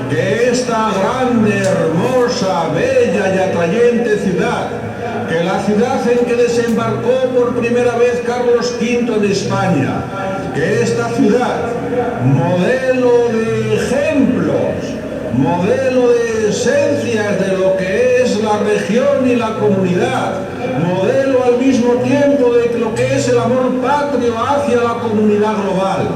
que esta grande, hermosa, bella y atrayente ciudad, que la ciudad en que desembarcó por primera vez Carlos V en España, que esta ciudad, modelo de ejemplos, modelo de esencias de lo que es la región y la comunidad, modelo al mismo tiempo de lo que es el amor patrio hacia la comunidad global,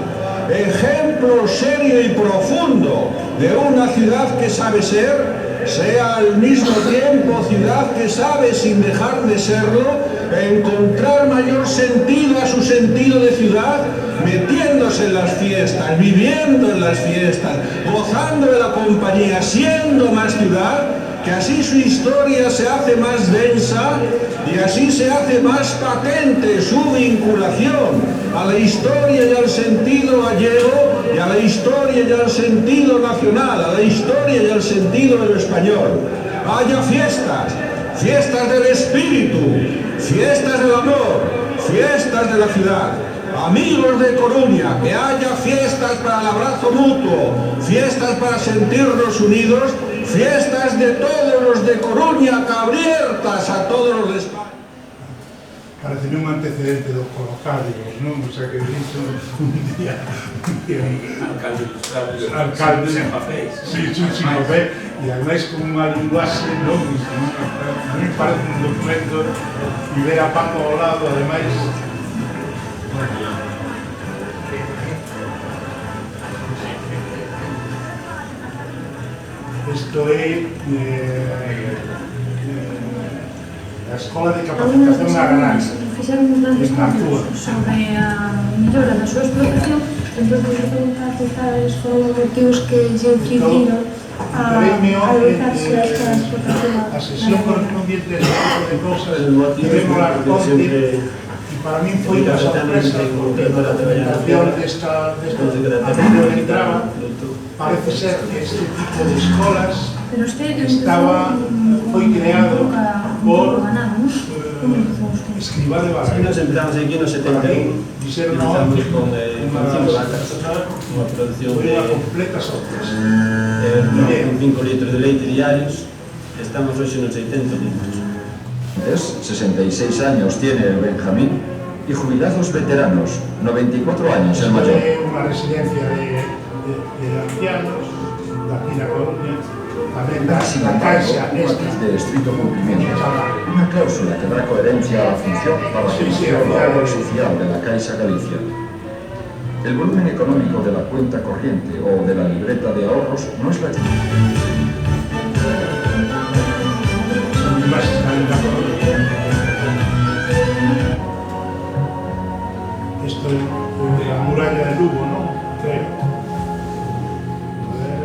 ejemplo serio y profundo de una ciudad que sabe ser, sea al mismo tiempo ciudad que sabe, sin dejar de serlo, encontrar mayor sentido a su sentido de ciudad, metiéndose en las fiestas, viviendo en las fiestas, gozando de la compañía, siendo más ciudad, que así su historia se hace más densa y así se hace más patente su vinculación a la historia y al sentido gallego y a la historia y al sentido nacional, a la historia y al sentido de lo español. Haya fiestas, fiestas del espíritu, fiestas del amor, fiestas de la ciudad. Amigos de Coruña, que haya fiestas para el abrazo mutuo, fiestas para sentirnos unidos, fiestas de todos los de Coruña, que abiertas a todos los de España. Parece un antecedente dos colocarios, non? O sea, que dixo un día alcalde ilustrado, alcalde sen papéis. Sí, sin papel, e ademais con unha linguaxe, non? A mí parece un documento e ver a Paco ao lado, ademais. Isto é a Escola de Capacitación Agraria. Fixeron uns grandes estudios sobre a mellora da súa explotación, entón vou preguntar cales foron os motivos que lle influíron a dedicarse a esta explotación. A sesión correspondiente a este tipo de cosas debemos dar conte, y para mí foi unha sorpresa porque a documentación desta a donde entraba parece ser que este tipo de escolas foi creado por Escrivá de Balaguer. Nos empezamos aquí nos 71, empezamos con 5 vacas, unha producción de completa sorpresa. 5 litros de leite diarios, estamos hoxe nos 80 litros. 66 años tiene el Benjamín y jubilados veteranos, 94 años el mayor. É unha residencia de ancianos aquí na Coruña, tamén da Caixa de estricto cumplimiento. Una cláusula que da coherencia a la función para la labor social de la Caixa Galicia. El volumen económico de la cuenta corriente o de la libreta de ahorros no es la... Esto es la muralla de Lugo, ¿no? Creo.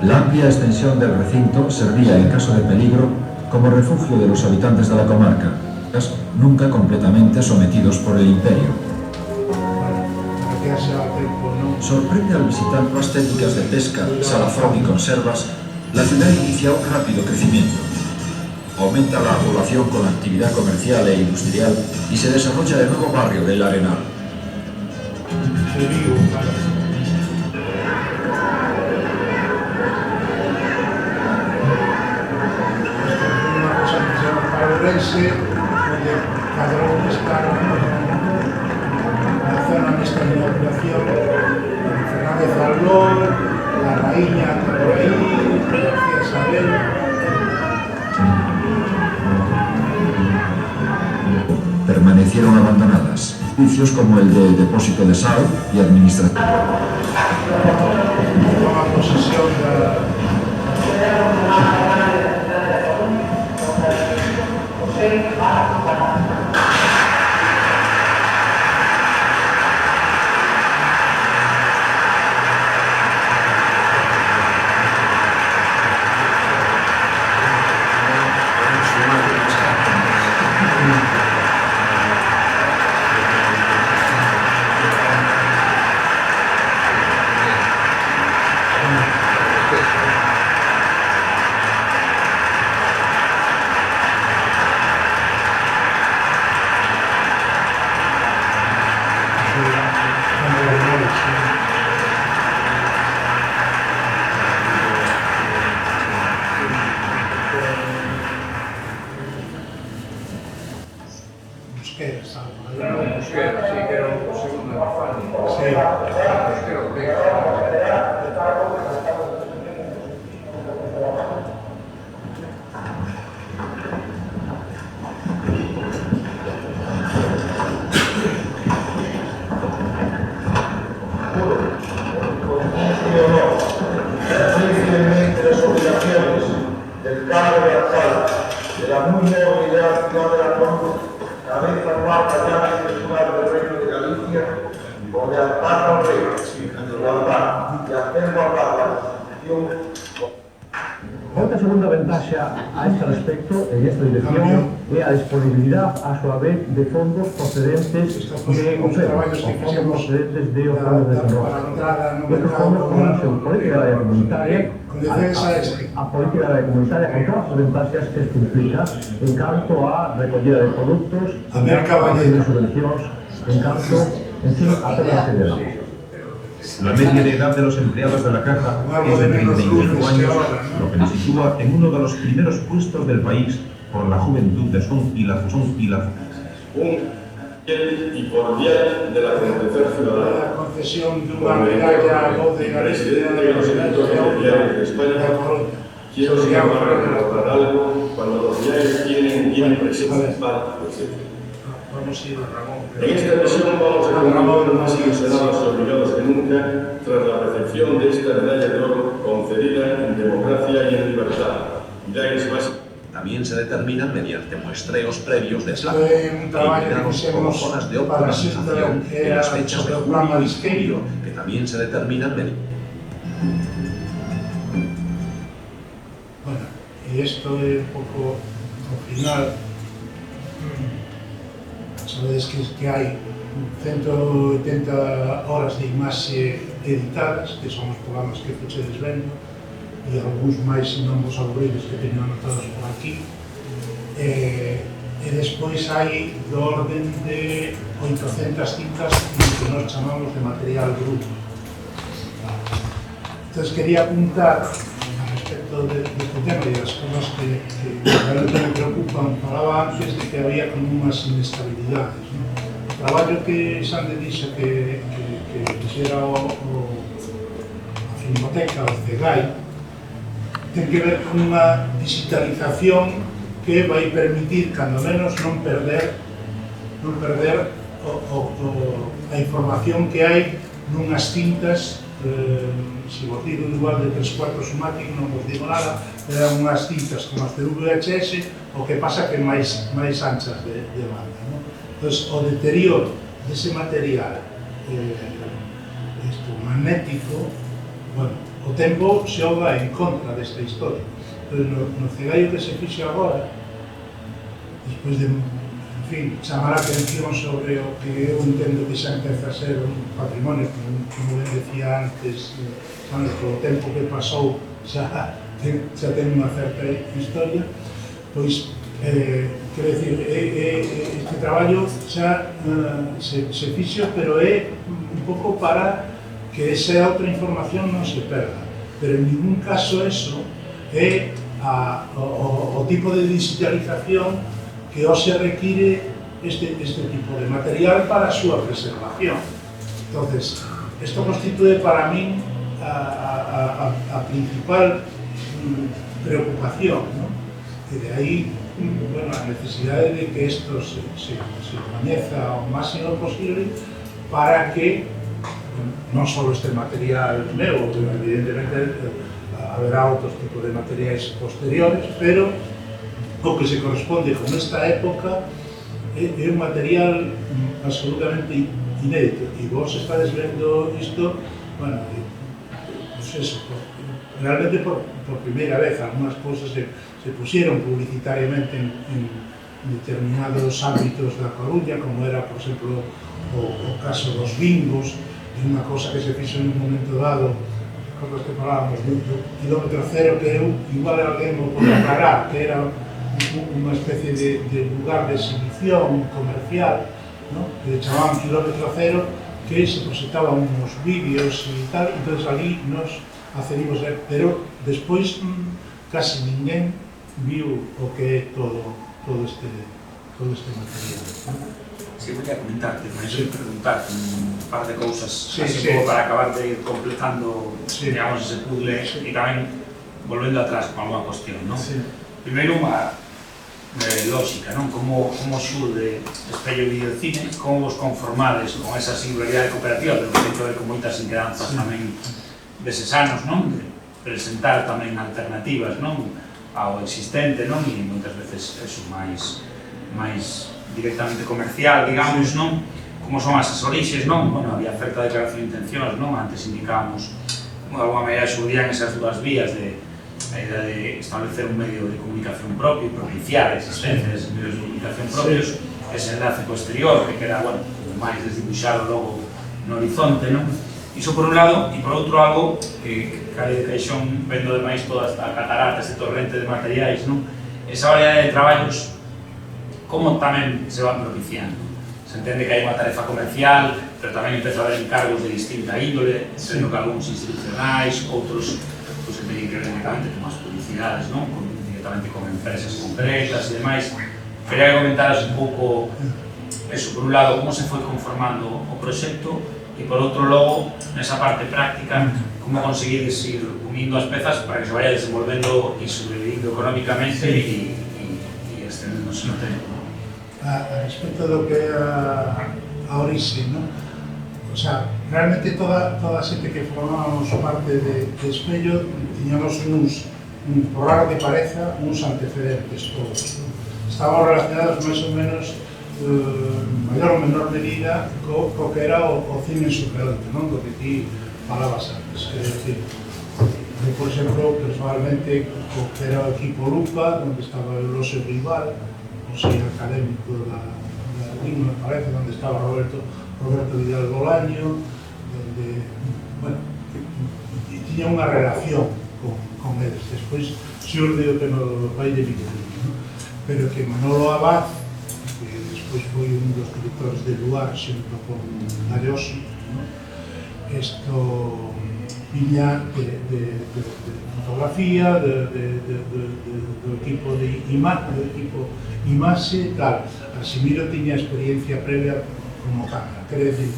La amplia extensión del recinto servía, en caso de peligro, como refugio de los habitantes de la comarca, nunca completamente sometidos por el imperio. Sorprende al visitar nuevas técnicas de pesca, salazón y conservas, la ciudad inicia un rápido crecimiento. Aumenta la población con actividad comercial e industrial y se desarrolla el nuevo barrio del Arenal. Donde cada uno está en la zona de esta inauguración, Fernández Albor, la Raíña por ahí, García Isabel. Permanecieron abandonadas. Edificios como el del depósito de sal y administración. Toma posesión Outra segunda ventaxa a este respecto, en esta dirección, é a disponibilidade a súa vez de fondos procedentes de OFED, ou fondos procedentes de o Fondo de Desarrollo. Estes fondos son política de área comunitaria, a política de área comunitaria con todas as ventaxas que isto implica en canto a recollida de produtos, en canto a de subvencións, en canto, en fin, a toda a serie de datos. La media de edad de los empleados de la caja es de 35 años, lo que le sitúa en uno de los primeros puestos del país por la juventud de son y la fusión y la y cordial de la concesión ciudadana. La concesión de una medalla de presidente de los eventos diarios de España. Quiero sin embargo recordar algo cuando los diarios tienen presencia para conocido Ramón. En esta ocasión vamos a comprobar más que serán más obligados que nunca tras la recepción de esta medalla de oro concedida en democracia y en libertad. También se determinan mediante muestreos previos de SLAC, eliminados como zonas de optimización en las fechas de junio y julio, que también se determinan mediante... Bueno, y esto es un poco al final. Sabedes que hai 180 horas de imaxe editadas, que son os programas que fuchedes vendo, e algúns máis non vos aburridos que teño anotados por aquí. E despois hai do orden de 800 cintas que nós chamamos de material bruto. Entón, quería apuntar respecto deste tema e das cosas que realmente me preocupan. Falaba antes de que había como unhas inestabilidades. O traballo que Xande dixo que fixera a Filmoteca, o CEGAI, ten que ver con unha digitalización que vai permitir, cando menos, non perder a información que hai nunhas cintas. Se vos digo igual de 3/4 sumático non vos digo nada, eran unhas cintas como as de VHS, o que pasa que máis anchas de banda. Entón, o deterioro dese material magnético, bueno, o tempo xoga en contra desta historia. No cegallo que se fixe agora, despois de, en fin, chamar a atención sobre o que eu entendo que xa empeza a ser un patrimonio, como ben decía antes, o tempo que pasou xa ten unha certa historia, pois, quero dicir, este traballo xa se fixo, pero é un pouco para que esa outra información non se perda. Pero en ningún caso eso é o tipo de digitalización que hoxe require este tipo de material para a súa preservación. Entonces, isto constitúe para min a principal preocupación, ¿no? E de aí, bueno, a necesidade de que isto se coñeza o máximo posible para que non só este material meu, evidentemente haberá outros tipos de materiais posteriores, pero o que se corresponde con esta época é un material absolutamente inédito. E vos estades vendo isto, bueno, pues eso, realmente por primeira vez. Algunas cousas se pusieron publicitariamente en determinados ámbitos da Coruña, como era, por exemplo, o caso dos bingos, e unha cousa que se fixo en un momento dado, cosas que falábamos do kilómetro cero, que eu igual alguén o pode aclarar, que era unha especie de lugar de exhibición comercial, que chamaban kilómetro cero, que se presentaban uns vídeos e tal, entón ali nos accedimos a ver, pero despois casi ninguén viu o que é todo este material. Sí, voy a comentarte, me voy a preguntar un par de cousas así como para acabar de ir completando, digamos, ese puzzle e tamén volvendo atrás con alguna cuestión, non? Primeiro, unha lógica, non? Como xurde Espello Videocine, como vos conformades con esa singularidade cooperativa, pero ten que ver con moitas inquedanzas tamén deses anos, non? De presentar tamén alternativas, non? Ao existente, non? E moitas veces eso máis directamente comercial, digamos, non? Como son as orixes, non? Bueno, había certa declaración de intencións, non? Antes indicábamos, de alguma maneira xurdían esas dúas vías de a idea de establecer un medio de comunicación propio, propiciar a existencia deses medios de comunicación propios, ese enlace posterior, que queda, bueno, máis desdibuixado logo no horizonte, non? Iso por un lado, e por outro algo, que cae de caixón vendo demais toda esta catarata, este torrente de materiais, non? Esa variedade de traballos, como tamén se van propiciando. Se entende que hai unha tarefa comercial, pero tamén empeza a haber encargos de distinta índole, sendo que algúns institucionais, outros que teñen que ver directamente con as publicidades, non? Directamente con empresas concretas e demais. Quería comentaros un pouco eso, por un lado, como se foi conformando o proxecto e por outro logo, nesa parte práctica, como conseguides ir unindo as pezas para que se vaya desenvolvendo e sobrevivindo económicamente e extendéndose no tempo. a respecto do que é a orixe, non? O sea, realmente toda a xente que formábamos parte de Espello tiñamos por raro que pareza, uns antecedentes todos. Estábamos relacionados máis ou menos maior ou menor medida co que era o cine surrealista, non? Do que ti falabas antes. É dicir, eu, por exemplo, personalmente, co que era o equipo Lupa, onde estaba o Eulosio Rival, o sei académico da Lima, me parece, onde estaba Roberto Vidal Bolaño, donde, bueno, tiña unha relación con eles. Despois xurde o tema do pai de Victorino, pero que Manolo Abad, que despois foi un dos directores de Luar xunto con Dayoso, isto viña de fotografía, do equipo de imaxe, tal. Asimiro tiña experiencia previa como cámara, quere decir,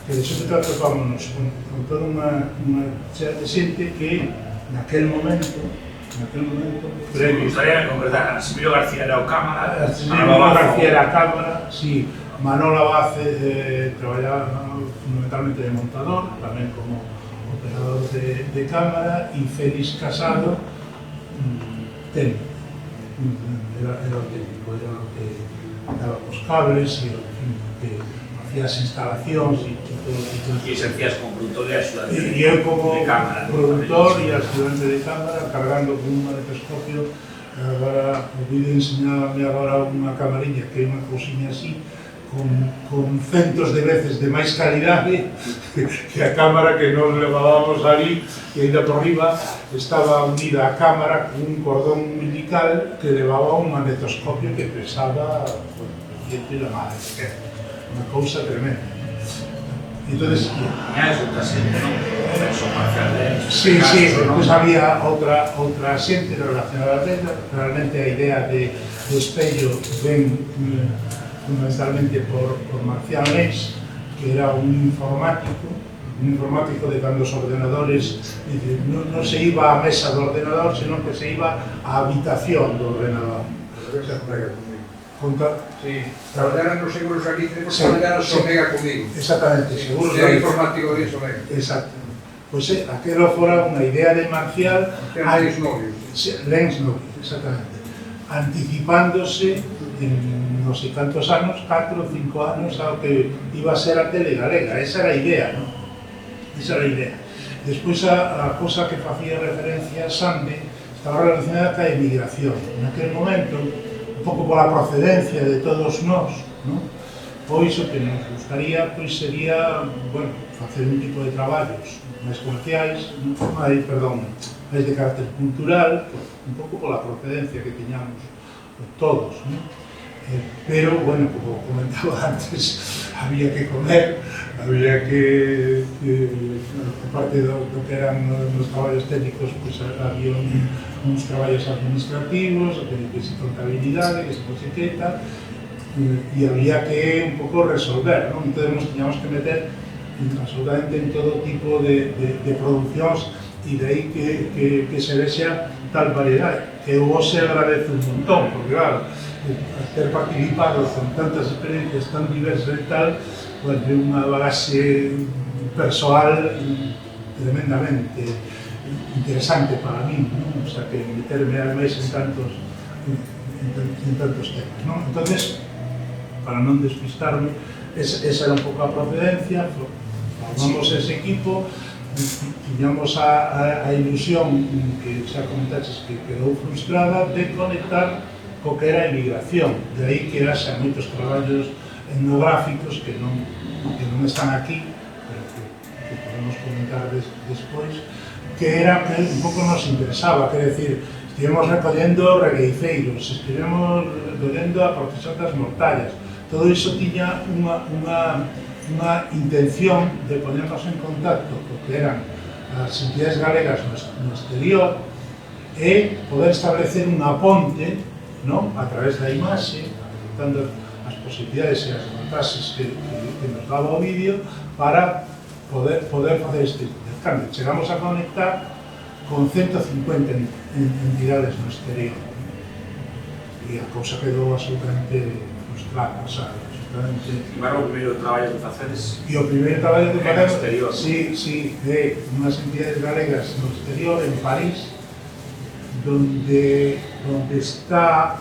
que de xente topámonos con toda unha xente que naquel momento Me gustaría concretar, Asimiro García era o cámara, Asimiro García era a cámara, sí, Manolo Abad traballaba fundamentalmente de montador, tamén como operador de cámara, e Félix Casado técnico, era o técnico, era o que daba os cables e o que facía as instalacións e todo. E exercías como produtor e axudante e eu como de cámara, produtor e axudante de cámara, cargando con un magnetoscopio. Agora, o vídeo enseñábame agora unha camariña que é unha cousiña así, con centos de veces de máis calidade que a cámara que nos levábamos ali, e ainda por riba estaba unida a cámara con un cordón umbilical que levaba un magnetoscopio que pesaba ciento la madre, unha cousa tremenda. Entonces, es outra xente, non? Son Marcial de... Sí, despois había outra xente relacionada a ela. Realmente a idea de Espello ven fundamentalmente por Marcial Nés, que era un informático de cando os ordenadores non se iba á mesa do ordenador, senón que se iba á habitación do ordenador. Sí, traballar nos seguros aquí, tenemos que traballar a Sonega comigo. Exactamente, seguros. É informático de Sonega. Exacto. Pois aquelo fora unha idea de Marcial. Lens Novios. Lens Novios, exactamente. Anticipándose en non sei cantos anos, 4 ou 5 anos, ao que iba a ser a tele galega. Esa era a idea, non? Esa era a idea. Despois a cosa que facía referencia a Sande estaba relacionada ca emigración. Naquele momento, pouco pola procedencia de todos nós, non? Pois o que nos gustaría sería, bueno, facer un tipo de traballos máis comerciais, máis de carácter cultural, un pouco pola procedencia que tiñamos todos, non? Pero, bueno, como comentaba antes, había que comer, había que, aparte do que eran os traballos técnicos, pues había uns traballos administrativos, que se contabilidade, que se etiqueta, e había que un pouco resolver, non? Entón, nos tiñamos que meter absolutamente en todo tipo de produccións, e de aí que se vexa tal variedade, que eu hoxe agradezo un montón, porque claro, ter participado con tantas experiencias tan diversas e tal, pues, é unha bagaxe persoal tremendamente interesante para mí, ¿no? O sea, que meterme ademais en tantos temas, ¿no? Entonces, para non despistarme, esa era un pouco a procedencia, formamos ese equipo, tiñamos a ilusión que xa comentaches que quedou frustrada de conectar co que era a emigración, de aí que haxa moitos traballos etnográficos que non están aquí, pero que podemos comentar despois, que era que un pouco nos interesaba, quer decir, estivemos recollendo regueiceiros, estivemos recollendo a procesión das mortallas, todo iso tiña unha intención de ponernos en contacto co que eran as entidades galegas no exterior e poder establecer unha ponte, ¿no? A través da imaxe, aceptando as posibilidades e as vantaxes que nos daba o vídeo para poder facer este intercambio. Chegamos a conectar con 150 entidades no exterior e a cousa quedou absolutamente frustrada. Claro, o sea, absolutamente. E o primeiro traballo que facedes? E o primeiro traballo que facemos exterior. Sí, de unhas entidades galegas no exterior, en París, donde está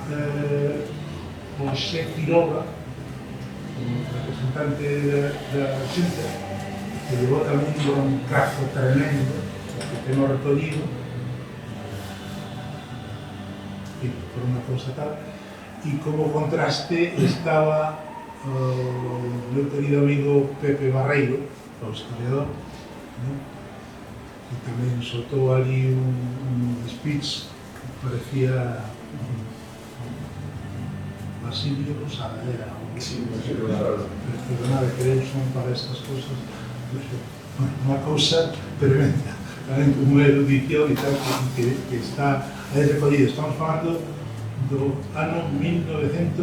José Quiroga, como representante da Xunta, que levou tamén un cazo tremendo que temos recollido, por unha cousa tal, e como contraste estaba o meu querido amigo Pepe Barreiro, o historiador, que tamén soltou ali un speech que parecía Basilio Rosada, era perdonade, que eu son para estas cousas unha cousa tremenda, tamén como erudición e tal, que está aí recollido. Estamos falando do ano 1981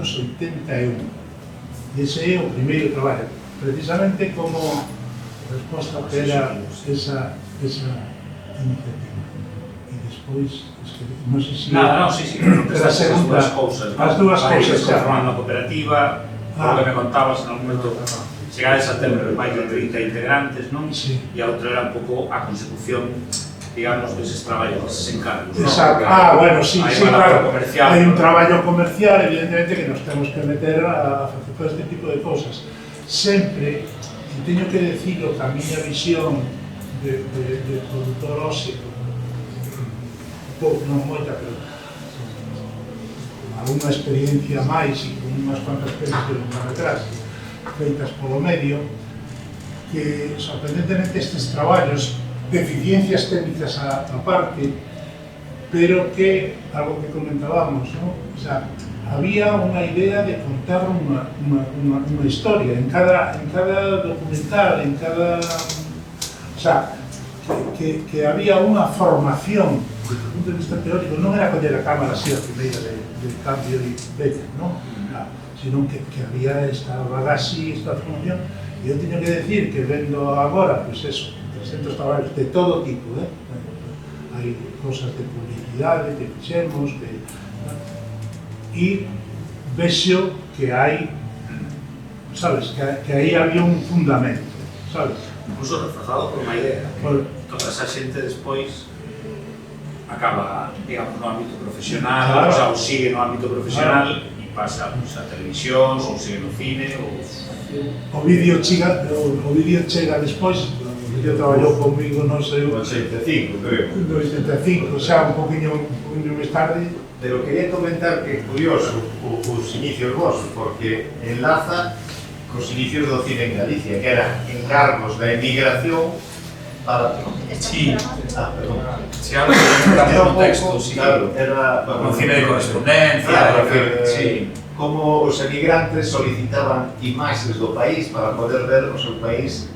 e ese é o primeiro traballo, precisamente como resposta que era esa iniciativa. E despois, non sei se... Nada, non, sí, as dúas cousas, xa. Formando a cooperativa, o que me contabas en algún momento, chegada de setembro, máis de 30 integrantes, non? E a outra era un pouco a consecución, digamos, deses traballos, deses encargos. Exacto. Bueno, sí, claro. Hai un traballo comercial, evidentemente, que nos temos que meter a facer todo este tipo de cosas. Sempre, teño que decirlo, que a miña visión de productor óseo, non moita, pero con alguna experiencia máis e con unhas cuantas penas de longametraxe feitas polo medio, que sorprendentemente estes traballos, deficiencias técnicas á parte, pero que, algo que comentábamos, ¿no? O sea, había unha idea de contar unha historia en cada documental, en cada... O sea, que había unha formación desde o punto de vista teórico, non era coller a cámara así a primeira de cambio de veces, non? Sino que había esta bagaxe, esta formación, e eu teño que decir que vendo agora, pois eso, 300 traballos de todo tipo, hai cosas de publicidade que fixemos, e vexo que hai, sabes, que aí había un fundamento, sabes? Incluso reforzado por unha idea, toda esa xente despois acaba, digamos, no ámbito profesional, o sea, ou sigue no ámbito profesional e pasa a televisión, ou sigue no cine, o vídeo chega despois. Eu traballou comigo, non sei... No 85, creo. No 85, xa un poquinho máis tarde. Pero quería comentar que é curioso os inicios vosos, porque enlaza cos inicios do cine en Galicia, que eran encargos da emigración para... Sí. Perdón. Se habla de un contexto, sí. Claro, era... Un cine de correspondencia, sí. Como os emigrantes solicitaban imaxes do país para poder ver o seu país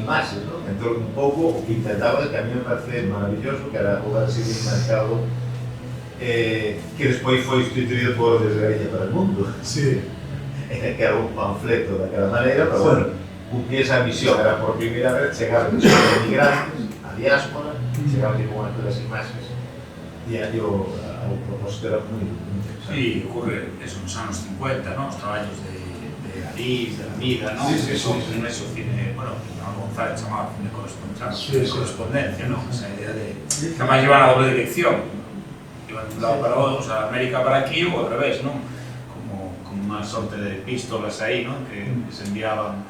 imaxes, ¿no? Entón, un pouco o que intentaba, que a mí me parece maravilloso, que era o Brasil mercado, que despois foi instituído por Desde Galicia para el Mundo. Sí. Que era un panfleto daquela maneira, pero bueno, cumpría esa misión, era por primeira vez chegar os emigrantes, a diáspora, chegaban con aquelas imaxes, e aí o propósito era moi interesante. Sí, ocurre eso nos anos 50, ¿no? Os traballos de Arís, de la Vida, ¿no? Sí, son un eso cine, bueno, González chamaba cine de correspondencia, ¿no? Esa idea de que además llevan a doble dirección, iban de un lado para otro, o sea, América para aquí o al revés, ¿no? Como una sorte de epístolas ahí, ¿no? Que se enviaban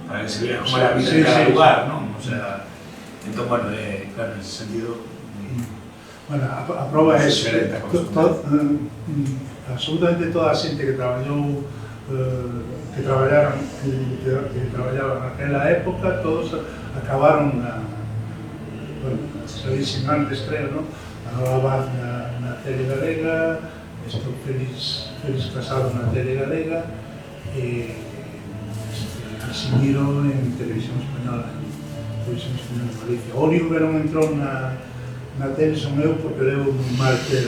para que se viera cómo era la vida en cada lugar, ¿no? O sea, entonces, bueno, claro, en ese sentido... Bueno, a prova é eso, absolutamente toda a xente que traballou que traballaban naquela época, todos acabaron sabéis antes, creo, ¿no? A Nova Vaz na tele galega, estou Félix Casado na tele galega, e eximiron en Televisión Española, en Galicia. Orio Verón entrou na tele, son eu, porque levo moi mal ter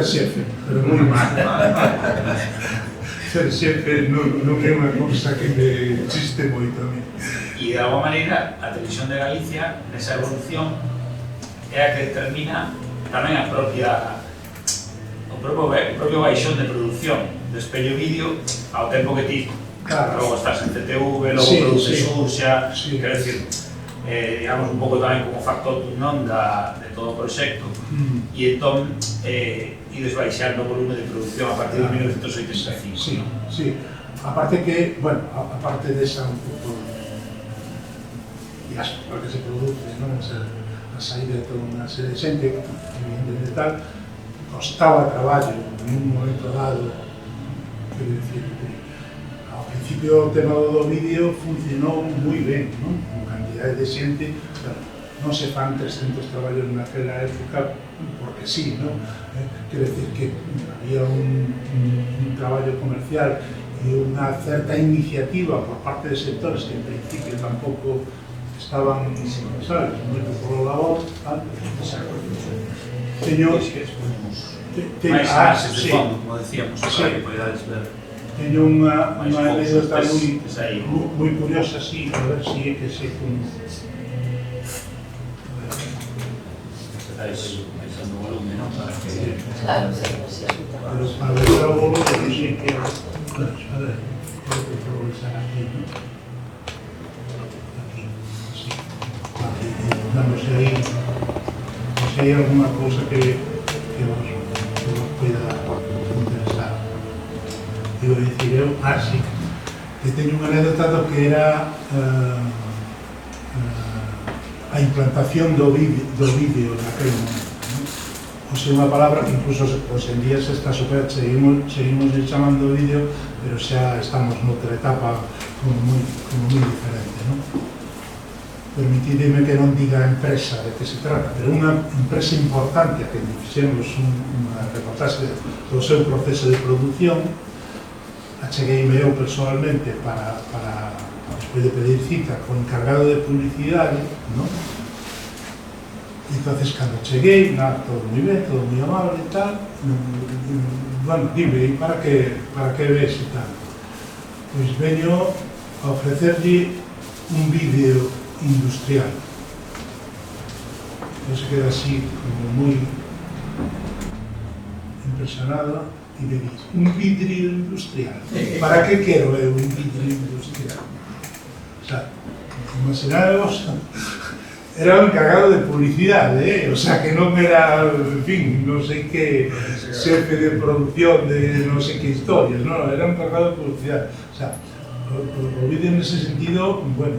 xefe, pero moi mal. Ser xefe non é unha cousa que me chiste moito a mí. E de alguma maneira, a Televisión de Galicia, nesa evolución, é a que determina tamén o propio propio baixón de producción de espello vídeo ao tempo que ti logo estás en CTV, logo produces Urxa, quero dicir, digamos un pouco tamén como factor non de todo o proxecto, e entón ides baixando o volume de producción a partir de 1985. Sí, aparte que, bueno, aparte desa un pouco diáspora que se produce, non? A saída de toda unha serie de xente, evidentemente tal, costaba traballo en un momento dado, quero dicir, ao principio o tema do vídeo funcionou moi ben, non? Con cantidade de xente, non se fan 300 traballos naquela época porque sí, non? Quero dicir que había un traballo comercial e unha certa iniciativa por parte de sectores que en principio tampouco estaban, sabes, moito polo labor, tal. Teño... máis análisis de fondo, como decíamos, para que podades ver. Teño unha anécdota moi curiosa, sí, a ver se é que se con... Estáis baixando o volume, non? Para que... Claro, sí. Pero para ver o volume, sí que... A ver, creo que progresar aquí, non? Aquí, así. Aquí, damos aí... Se hai alguna cousa que vos pueda interesar. Digo, dicir eu, sí, que teño unha anécdota do que era a implantación do vídeo naquele momento. O sea, unha palabra que incluso hoxe en día se está seguimos chamando vídeo, pero xa estamos noutra etapa como moi diferente, non? Permitideme que non diga a empresa de que se trata, pero unha empresa importante a que fixemos unha reportaxe do seu proceso de produción. Achegueime eu personalmente para despois de pedir cita con o encargado de publicidade, non? Entonces, cando cheguei, todo moi ben, todo moi amable e tal, bueno, dime, para que ves e tal? Pois veño a ofrecerlle un vídeo industrial. Eu se queda así, como moi impresionado, e me dice, un vidrio industrial. Para que quero eu un vidrio industrial? O sea, imaginaos, era un encargado de publicidade, o sea, que non era, en fin, non sei que xefe de producción de non sei que historias, non, era un encargado de publicidade. O sea, o vídeo nese sentido, bueno,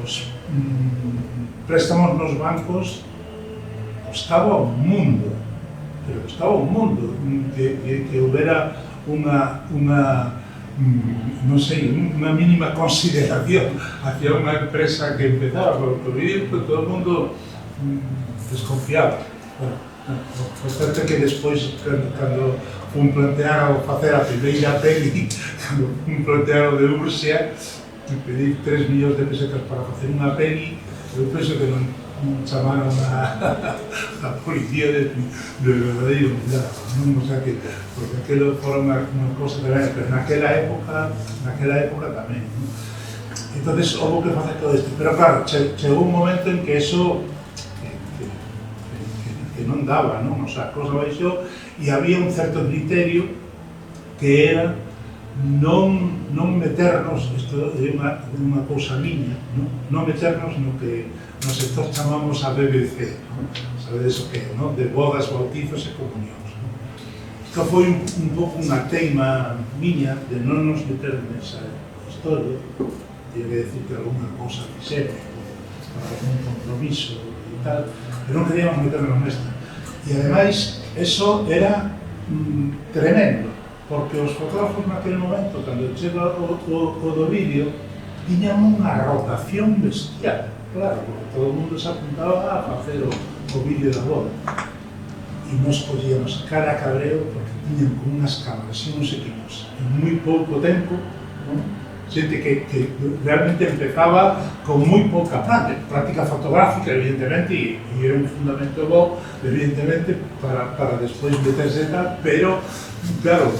os préstamos nos bancos costaba un mundo, pero costaba un mundo que houbera unha non sei, unha mínima consideración hacia unha empresa que empezaba por vídeo, porque todo o mundo desconfiaba. Bueno, por certo que despois, cando fun plantear a facer a primeira peli, cando fun plantear o de Urxa, pedir 3 millóns de pesetas para facer unha peli, eu penso que non chamaron a policía de verdadeiro cuidado, non? O sea que, porque aquilo fora unha cosa tamén, pero naquela época tamén, non? Entonces, houve que facer todo isto, pero claro, chegou un momento en que eso que non daba, non? O sea, a cosa baixou e había un certo criterio que era non meternos, isto é unha cousa miña, non meternos no que no sector chamamos a BBC, sabedes o que é, de bodas, bautizos e comunións. Isto foi un pouco unha teima miña de non nos meter nesa historia, teño que decir que alguna cousa fixemos para un compromiso e tal, pero non queríamos meternos nesta. E ademais, eso era tremendo, porque os fotógrafos naquele momento, cando chega o do vídeo, tiñan unha rotación bestial, claro, porque todo o mundo se apuntaba a facer o vídeo da boda. E nos podíamos cara a cabreo porque tiñan con unhas cámaras e uns equipos en moi pouco tempo, xente que realmente empezaba con moi pouca práctica fotográfica, evidentemente, e era un fundamento bo, evidentemente, para despois meterse e tal, pero, claro,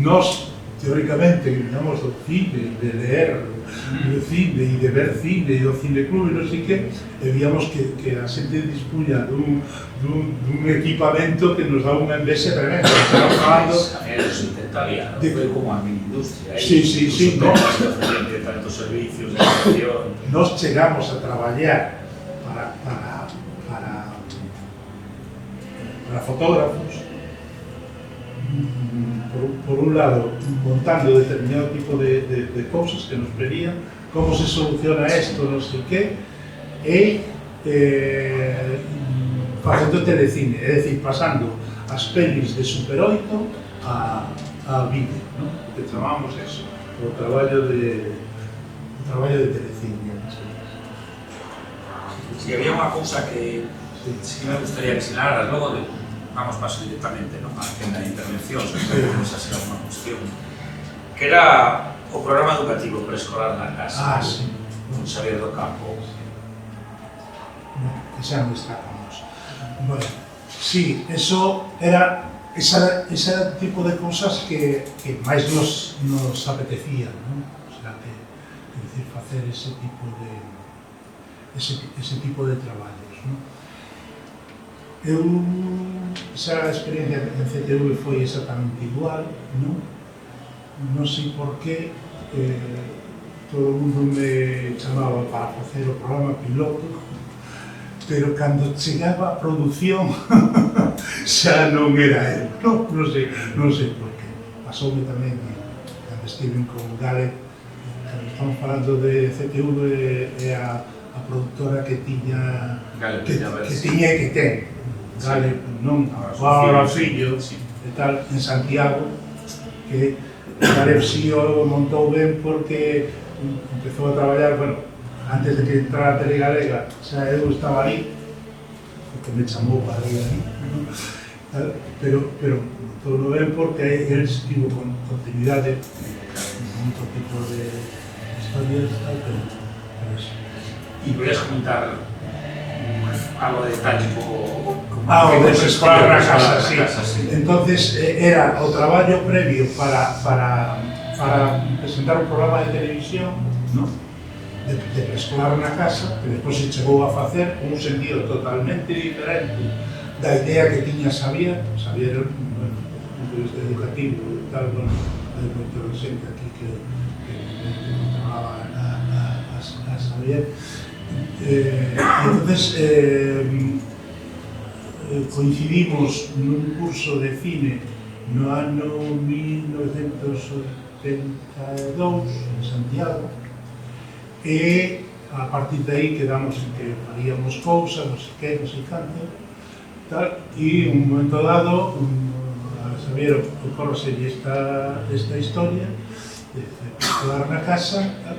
nos teóricamente, que viñamos do cine, de leer do cine e de ver cine e do cineclub e non sei que, e víamos que a xente dispuña dun equipamento que nos dá unha envexe tremenda. Estamos falando... Eso intentaría, ¿no? Foi como a mini industria. Sí. Tantos servicios de educación. Nos chegamos a traballar para fotógrafos, por un lado, montando determinado tipo de cosas que nos pedían, como se soluciona esto, non sei que, e facendo telecine, é dicir, pasando as pelis de Super 8 a vídeo, ¿no? Que chamamos eso, o traballo de telecine. Si había unha cousa que sí me gustaría que sinaras, logo vamos paso directamente a agenda de intervención, sobre esa será unha cuestión, que era o programa educativo preescolar na casa, con Xavier do Campo. Que xa non destacamos. Bueno, sí, eso era ese tipo de cosas que máis nos apetecía, ¿no? O sea, decir, facer ese tipo de traballos, ¿no? Esa experiencia en CTV foi exactamente igual, non sei por qué todo o mundo me chamaba para facer o programa piloto, pero cando chegaba a produción xa non era el, non sei por qué. Pasoume tamén cando estiven con Gale, cando estamos falando de CTV, é a produtora que tiña e que ten Gale, non, agora o fillo e tal, en Santiago, que Gale si o montou ben porque empezou a traballar, bueno, antes de que entrara a Tele Galega, xa eu estaba ali, porque me chamou para ir ali, pero todo ben porque el estivo con continuidade en outro tipo de historias, pero eso. E podías comentar algo de detalle un pouco... O de preescolar na casa, sí. Entonces, era o traballo previo para presentar un programa de televisión, de preescolar na casa, que despois se chegou a facer un sentido totalmente diferente da idea que tiña Xavier, bueno, punto de vista educativo e tal, bueno, hai moito xente aquí que controlaba a Xavier. Entonces, coincidimos nun curso de cine no ano 1982 en Santiago, e a partir de aí quedamos en que faríamos cousas, non sei que, non sei canto, tal, e un momento dado a Xavier ocorroselle esta historia de escolar na casa, tal.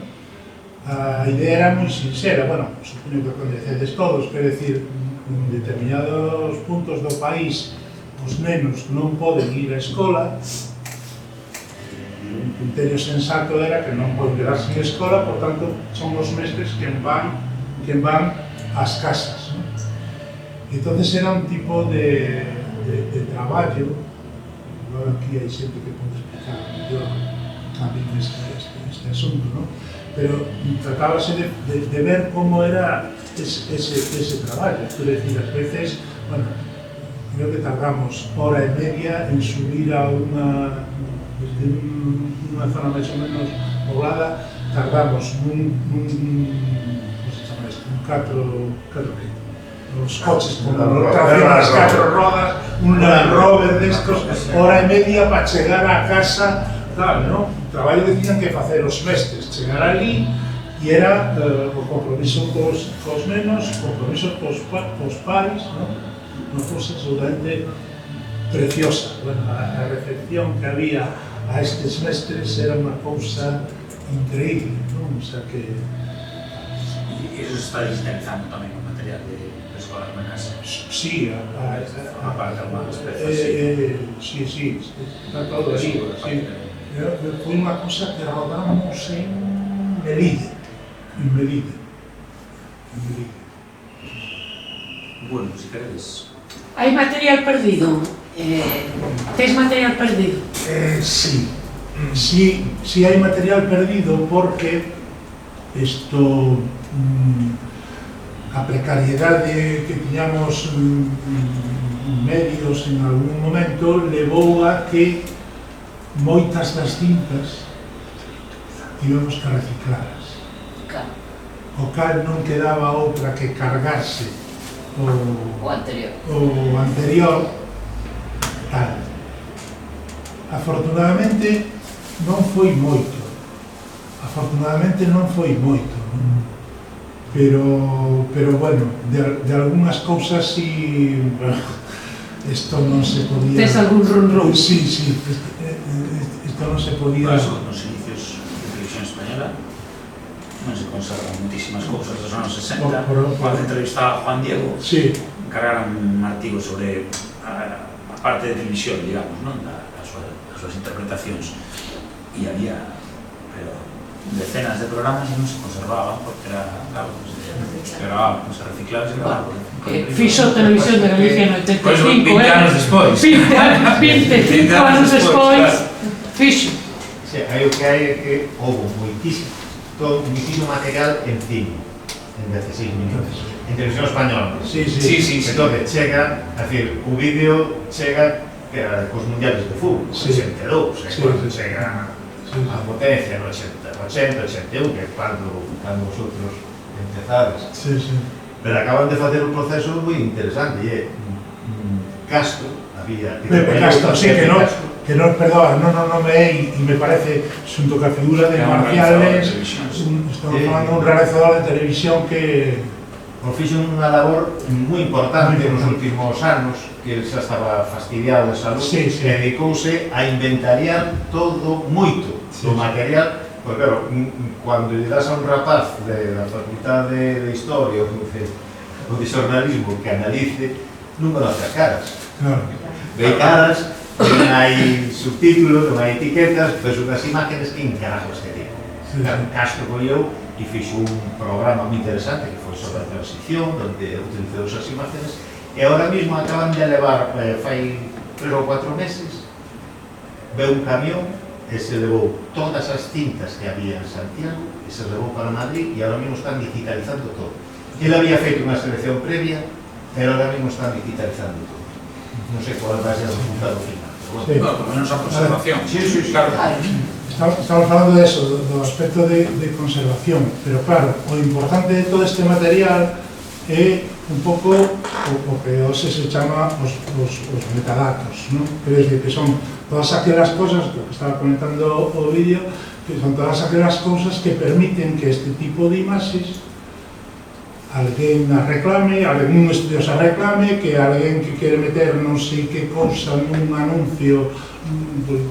A idea era moi sincera, bueno, supoño que coñecedes todos, quer decir, en determinados puntos do país os nenos non poden ir á escola, un criterio sensato era que non poden quedarse en escola, por tanto, son os mestres quen van ás casas, ¿no? Entonces era un tipo de traballo, agora aquí hai xente que pode explicar mellor tamén este asunto, ¿no? Pero tratábase de ver como era ese traballo, es decir, a veces, bueno, creo que tardamos hora e media en subir a desde unha zona máis ou menos poblada, tardamos un los coches con las 4 rodas, un Land Rover destos, hora e media para chegar á casa, tal, ¿no? O traballo que tiñan que facer os mestres, chegar ali, e era o compromiso cos nenos, o compromiso cos pais, unha cosa absolutamente preciosa. Bueno, a recepción que había a estes mestres era unha cousa increíble, non? O sea que... E eso se está digitalizando tamén o material de preescolar na casa? Sí, a parte alguna especie así. Sí, está todo aí, sí. Foi unha cosa que rodamos en Melide. Bueno, si queredes. Hai material perdido? Tes material perdido? Sí. si hai material perdido porque isto a precariedade que tiñamos medios en algún momento levou a que moitas das cintas tivemos que reciclaras, o cal non quedaba outra que cargarse o anterior tal. Afortunadamente non foi moito, pero bueno, de algunhas cousas si isto non se podía... Tes algún ron? Sí, isto non se podía... Nos inicios de televisión española non se conservan muitísimas cousas dos anos 60. Cando entrevistaba a Juan Diego, encargaron un artigo sobre a parte de televisión, digamos, as súas interpretacións, e había decenas de programas e non se conservaban porque era, claro, se grababa, se reciclaba, se grababa. Fixo Televisión de Galicia no 85, 20 anos despois. 25 anos despois, fixo. Aí o que hai é que houve moitísimo material en cine, en 16 minutos, en televisión española. Sí. Entón, chega, a decir, o vídeo chega que era cos mundiales de fútbol, 62, cando chega a potencia no 80, 81, que é cando vosotros empezades. Pero acaban de facer un proceso moi interesante, e Castro, había... Pepe Castro, sí, que non, perdón, non me me parece xunto ca figura de Marciales, estamos falando un realizador de televisión que... Fixo unha labor moi importante nos últimos anos, que ele xa estaba fastidiado de salud, e dedicouse a inventariar todo moito do material, porque claro, cando lle das a un rapaz da facultade de Historia ou de xornalismo que analice, non conoce as caras. Ve caras, non hai subtítulos, non hai etiquetas, pero son as imágenes que encarajos que digo. Castro colleu e fixo un programa moi interesante que foi sobre a transición, onde utilizou esas imágenes, e ahora mismo acaban de levar, fai 3 ou 4 meses, ve un camión e se levou todas as cintas que había en Santiago e se levou para Madrid, e ahora mismo están digitalizando todo. Ele había feito unha selección previa, pero ahora mismo están digitalizando todo. Non sei qual vai ser o resultado final. Bueno, por menos a conservación. Sí, claro. Estamos falando de eso, do aspecto de conservación, pero claro, o importante de todo este material é un pouco o que hoxe se chama os metadatos, non? Quer dizer, que son todas aquelas cosas, que estaba comentando o vídeo, que son todas aquelas cosas que permiten que este tipo de imaxes alguén as reclame, algún estudio se reclame, que alguén que quere meter non sei que cousa nun anuncio,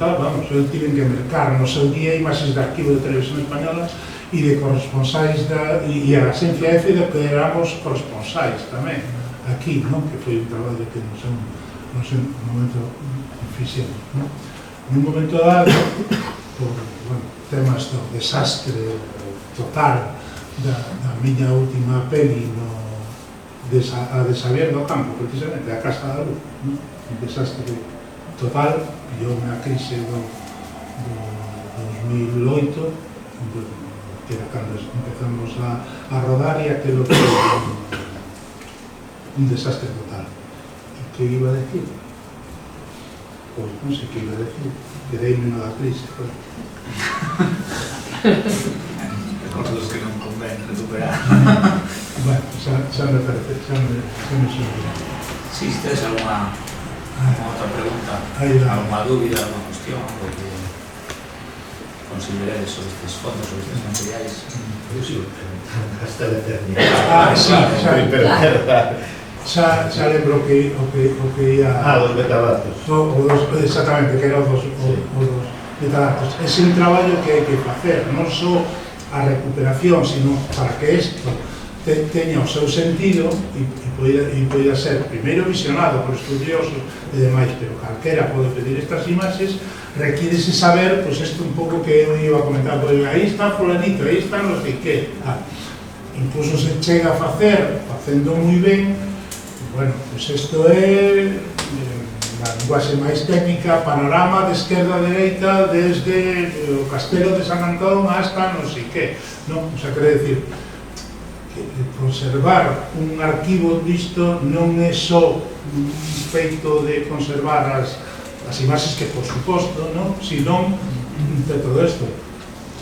vamos, eu tiven que mercar no seu día imaxes de arquivo de Televisión Española e de corresponsais e a Agencia EFE de que éramos corresponsais tamén aquí, non? Que foi un traballo que non sei un momento fixemos, non? Nun momento dado, por temas do desastre total da miña última peli a de Xavier do Campo, precisamente, a Casa da Luz, un desastre total, pillou unha crise do 2008, que era cando empezamos a rodar, e aquilo que un desastre total. E que iba a decir? Pois non sei que iba a decir, quedeime na crise. Recordos que non convén recuperar. Bueno, xa me parece, xa me xurdia. Si tes alguna outra pregunta, alguna dúbida, alguna cuestión, algo que consideredes sobre estes fondos, sobre estes materiais? Eu sigo preguntando hasta la eternidade. Xa lembro o que ia... Os metadatos. Exactamente, que eran os metadatos. Ese é un traballo que hai que facer, non só a recuperación, sino para que isto teña o seu sentido e poida ser primeiro visionado por estudiosos e demais, pero calquera pode pedir estas imaxes, requírese saber, pois isto un pouco que eu iba a comentar, pois aí está fulanito, aí está non sei que, incluso se chega a facer, facendo moi ben, bueno, pois isto é na linguaxe máis técnica, panorama de esquerda a dereita desde o Castelo de San Antón hasta non sei que, non? O sea, quere decir que conservar un arquivo disto non é só un feito de conservar as imaxes que, por suposto, non? Sino de todo isto.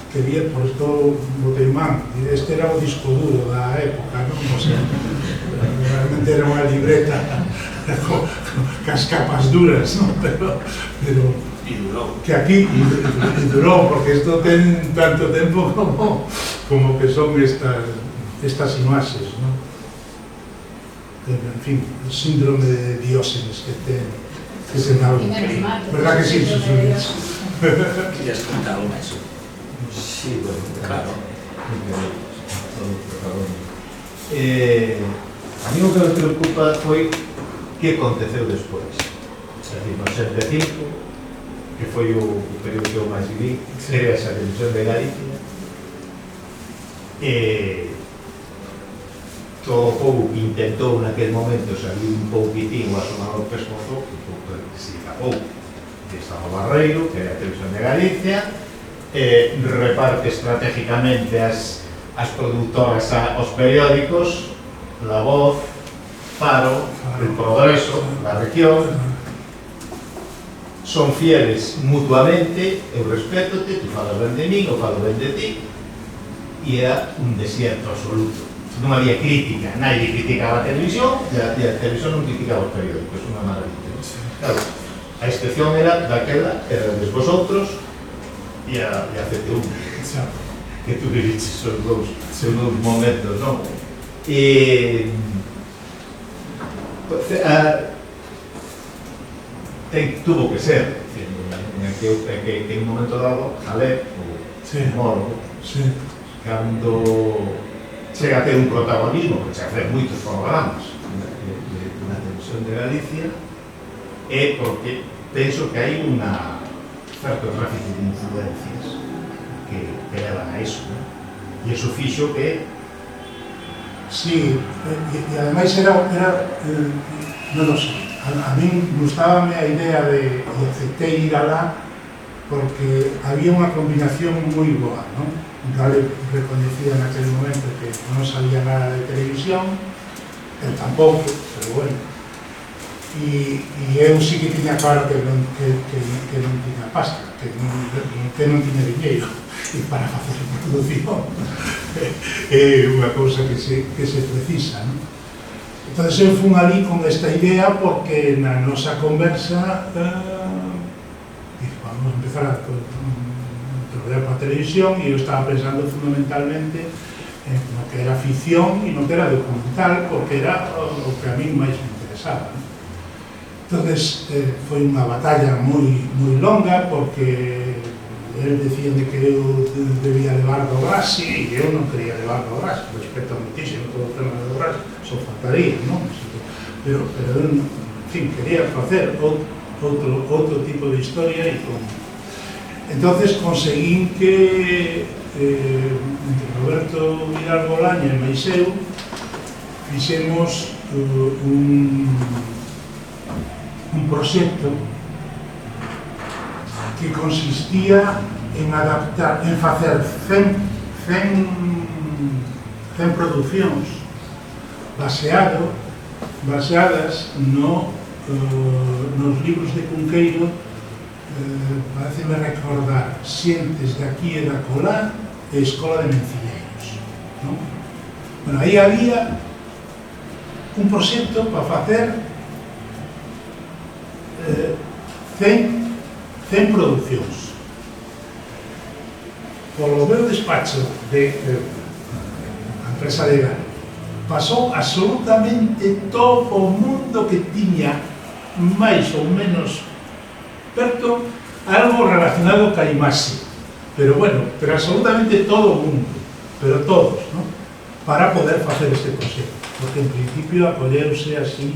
Quería, por isto, botei man, este era o disco duro da época, non? O sea, realmente era unha libreta cas capas duras, non? Pero que aquí durou, porque isto ten tanto tempo como que son estas imaxes, non? En fin, o síndrome de Diógenes que ten algo. Verdad que sí, Susuriz? Querías contar algo máis? Sí, bueno, claro. A mí o que me preocupa foi que aconteceu despois. É dicir, no 75, que foi o período que eu máis viví, era esa televisión de Galicia, todo o povo que intentou naquele momento salir un pouquitín a sonar o pescozo, que se acabou, que estaba o Barreiro, que era a televisión de Galicia, reparte estratégicamente as productoras aos periódicos, La Voz, Faro, El Progreso, La Región, son fieles mutuamente, eu respétote, tú falas ben de min, eu falo ben de ti, e era un desierto absoluto. Non había crítica, nadie criticaba a televisión e a televisión non criticaba os periódicos, unha maravilla. Claro, a excepción era daquela, erades vosotros e a CTU, que tú viviches os dous momentos, non? Tuvo que ser, que en un momento dado, Jalep, o Moro, cando chega a ter un protagonismo, que chega a ter moitos programas na televisión de Galicia, é porque penso que hai un certo tráfico de influencias que levan a iso, e iso fixo que sí, e ademais era non sei, a min gustábame a idea de aceptei ir alá porque había unha combinación moi boa, non? Gale recoñecía naquele momento que non salía nada de televisión, eu tampouco, pero bueno, e eu sí que tiña claro que non tiña pasta, que non tiña diñeiro para facer produción, é unha cousa que se precisa, non? Entón, eu fun ali con esta idea porque na nosa conversa vamos a empezar a traballar para a televisión e eu estaba pensando fundamentalmente no que era ficción e no que era documental, porque era o que a mí máis me interesaba. Entón, foi unha batalla moi longa, porque el decía que eu debía levar do Brasi e eu non quería levar do Brasi, respecto a muitísimo todo o tema do Brasi, só faltaría, non? Pero eu, en fin, quería facer outro tipo de historia e con... Entonces conseguín que Roberto Vidal Bolaña e Maiseu fixemos un proxecto que consistía en adaptar, en facer 100 producións baseadas nos libros de Cunqueiro. Pareceme recordar Sientes de aquí e da colá e Escola de Mencilleiros, non? Bueno, aí había un proxecto para facer 100 producións. Polo meu despacho de a empresa legal pasou absolutamente todo o mundo que tiña máis ou menos perto algo relacionado ca imaxe, pero bueno, pero absolutamente todo o mundo, pero todos, ¿no? Para poder facer este proxecto, porque en principio acolleuse así,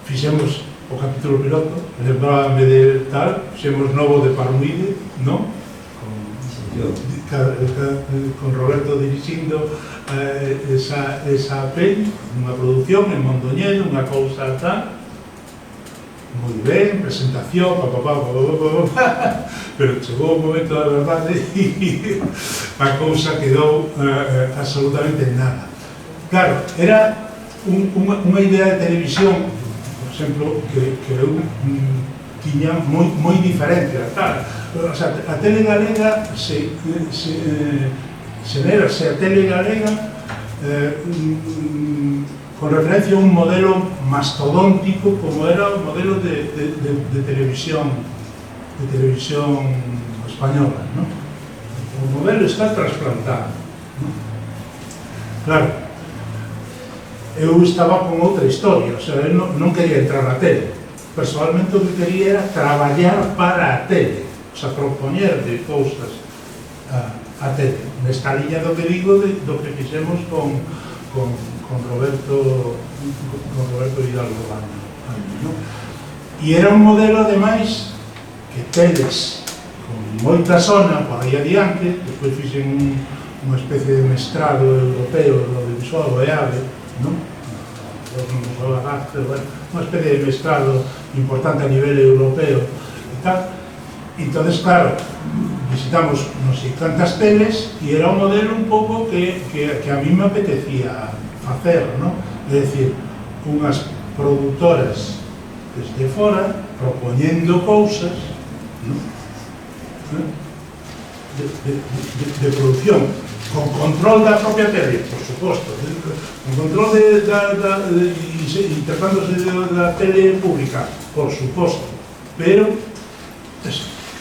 fixemos o capítulo piloto, lembrábame de tal, fixemos Novo de Parmuide, ¿no? Con Roberto dirixindo esa peli, unha produción en Mondoñedo, unha cousa tal, moi ben, presentación, pero chegou o momento da verdade e a cousa quedou absolutamente en nada. Claro, era unha idea de televisión, por exemplo, que eu tiña moi diferente. O sea, a tele galega xenerase a tele galega con referencia a un modelo mastodóntico como era o modelo de televisión española, ¿no? O modelo está trasplantado, ¿no? Claro, eu estaba con outra historia, o sea, eu non quería entrar na tele. Personalmente o que quería era traballar para a tele, o sea, propoñer de cousas a tele, nesta liña do que digo do que fixemos con Roberto Hidalgo Banda, ¿no? E era un modelo, ademais, que teles con moita zona por aí adiante. Despois fixen unha especie de mestrado europeo do audiovisual, o EAVE, non? Unha especie de mestrado importante a nivel europeo e tal. Entonces, claro, visitamos non sei tantas teles e era un modelo un pouco que a mí me apetecía facer, non? É dicir, unhas produtoras desde fora propoñendo cousas, non? De producción, con control da propia tele, por suposto, con control tratándose da tele pública, por suposto, pero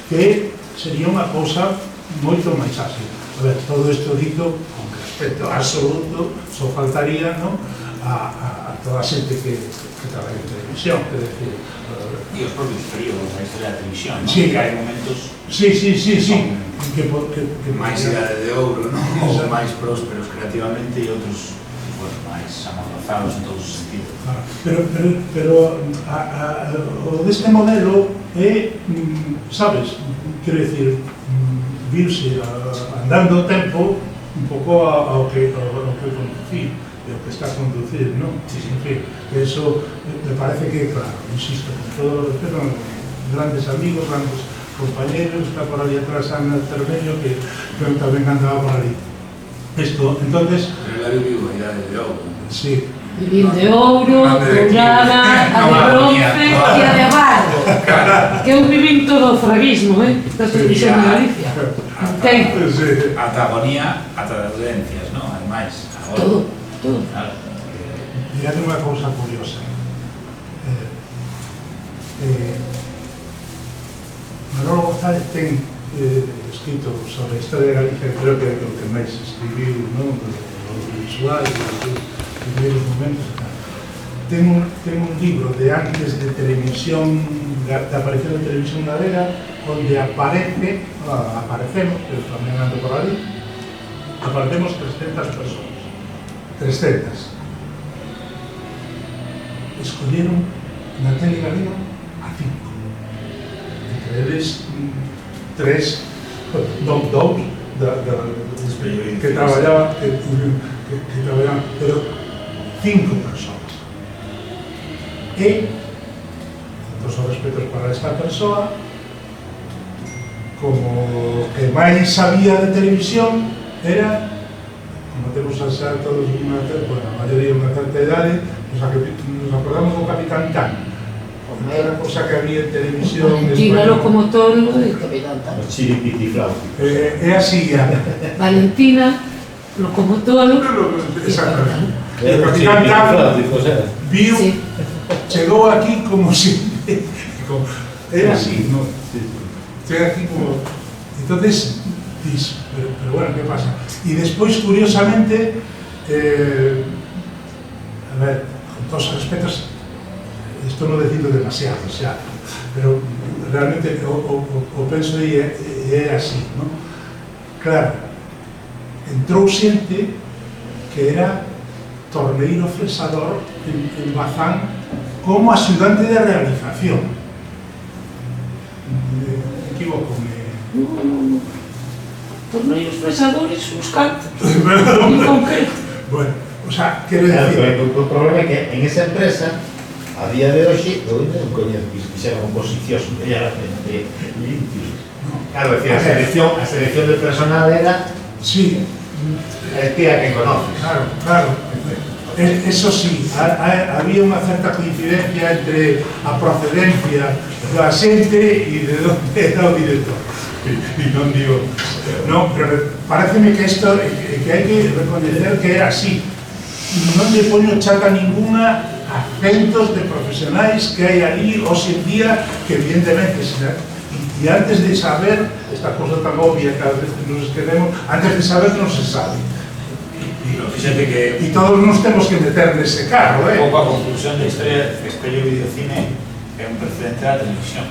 que sería unha cousa moito máis ágil. A ver, todo isto dito con respeto absoluto, só faltaría, non, a toda a xente que traballa en televisión, que decir... E os propios períodos da historia da televisión, non? Sí. Que hai momentos... Sí. Que máis idade de ouro, non? Ou máis prósperos creativamente e outros, bueno, máis amordazados en todos os sentidos. Pero o deste modelo é, sabes, quero dicir, viuse andando o tempo un pouco ao que conducí, e o que está a conducir, non? En fin, eso me parece que, claro, insisto, con todo o respeto, grandes amigos, grandes compañeros, está por ali atrás Ana Termeño, que tamén andaba por ali. Esto, entonces... Pero la viviu a idade de ouro. Sí. Vivir de ouro, dorada, a de bronce e a de barro. Que eu vivín todo o fraguismo, da televisión de Galicia. Ata agonía, ata dolencias, non? Ademais, todo. Mirad unha cousa curiosa. Manolo González ten escrito sobre a historia de Galicia, creo que é o que máis escribiu, non? O visual, os primeiros momentos. Ten un libro de antes de televisión, de aparición de televisión galega, onde aparecemos, pero tamén ando por ali, aparecemos 300 personas. 300. Escolleron na tele galega a 5. Entre eles, 3 que traballaban, pero 5 personas. E, con todos os respetos para esta persoa, como que máis sabía de televisión era, como temos a ser todos unha, bueno, a maioría unha certa idade, nos acordamos do Capitán Can. Era cosa que había en televisión Valentina Locomotor e Capitán Can. Os chiripitiflau. É así, Valentina Locomotor. Exactamente. O Capitán Can viu, chegou aquí como si... Era así, non? Chega aquí como... Entonces, dis, pero bueno, ¿qué pasa? Y despois, curiosamente, a ver, con todos os respetos, isto non decido demasiado, xa, pero realmente o penso é así, non? Claro, entrou xente que era torneiro fresador en Bazán como axudante de realización. Me equivoco, torneios fresadores, uns cantos, en concreto. Bueno, o sea, quero decir... O problema é que en esa empresa, a día de hoxe, eu non coñezo que fixeran oposicións realmente limpios. Claro, decir, a selección de personal era... Sí. É que a que conoces. Claro. Eso sí, había unha certa coincidencia entre a procedencia da xente e de onde era o director. E non digo... Non, pero pareceme que isto, que hai que recoñecer que é así. Non lle poño chata ninguna a centos de profesionais que hai ali hoxe en día que evidentemente e antes de saber esta cosa tan obvia que a veces nos esquecemos, antes de saber non se sabe. E todos nos temos que meter nese carro, Un pouco a conclusión da historia que Espello Videocine é un precedente da televisión.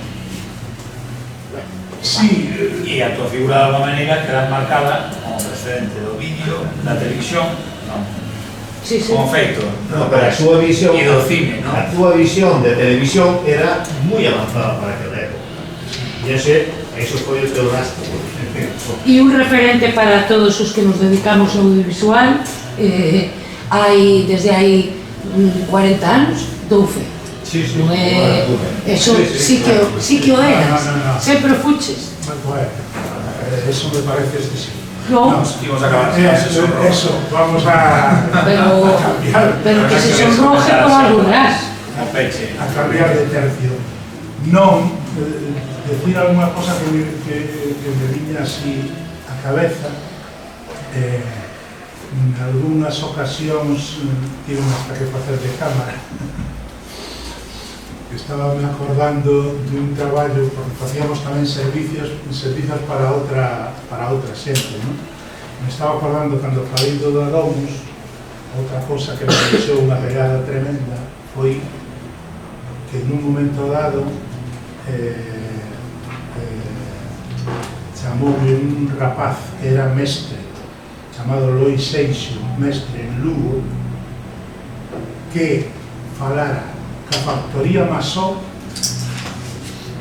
Sí. E a tua figura de alguma maneira queda marcada como precedente do vídeo, da televisión, como feito. Pero a súa visión... E do cine, non? A túa visión de televisión era moi avanzada para aquela época. E eso foi o teu gasto. E un referente para todos os que nos dedicamos ao audiovisual, desde hai 40 anos, Doufe. Eso sí que o eras, sempre o fuches. Eso me parece excesivo. No, íbamos a acabar. Eso, vamos a cambiar. Pero que se sonroje con algunas. A cambiar de tercio. Non, decir alguna cosa que me viña así a cabeza, en algunhas ocasións tiven hasta que facer de cámara. Estaba me acordando de un traballo, porque facíamos tamén servicios para outra xente, non? Me estaba acordando cando falei do Domus, outra cosa que me deixou unha pegada tremenda foi que nun momento dado chamoume un rapaz que era mestre, chamado Lois Seixo, mestre en Lugo, que falara ca factoría Masó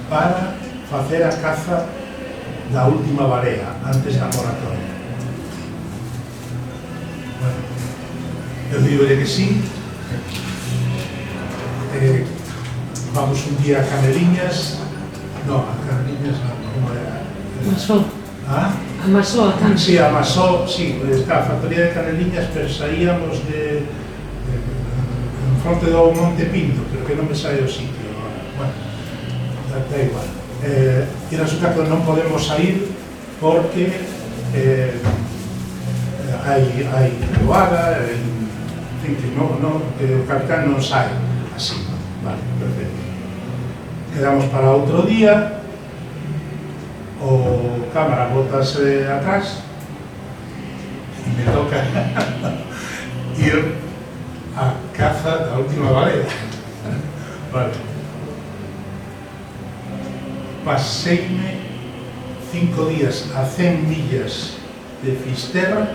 para facer a caza da última barea, antes da moratoria. Bueno, eu digo que sí, vamos un día a Caneliñas, no, a Caneliñas non, como era? Masó. ¿Ah? A Masó, a Caneliñas. Sí, a Masó, sí, está a factoría de Caneliñas, pero saíamos de fronte do Monte Pinto, pero que non me sai o sitio. Bueno, da igual. E resulta que non podemos sair porque hai boada, que o capitán non sai así. Vale, perfecto. Quedamos para outro día, o cámara botase atrás e me toca ir a caza da última barea. Vale. Paseime 5 días a 100 millas de Fisterra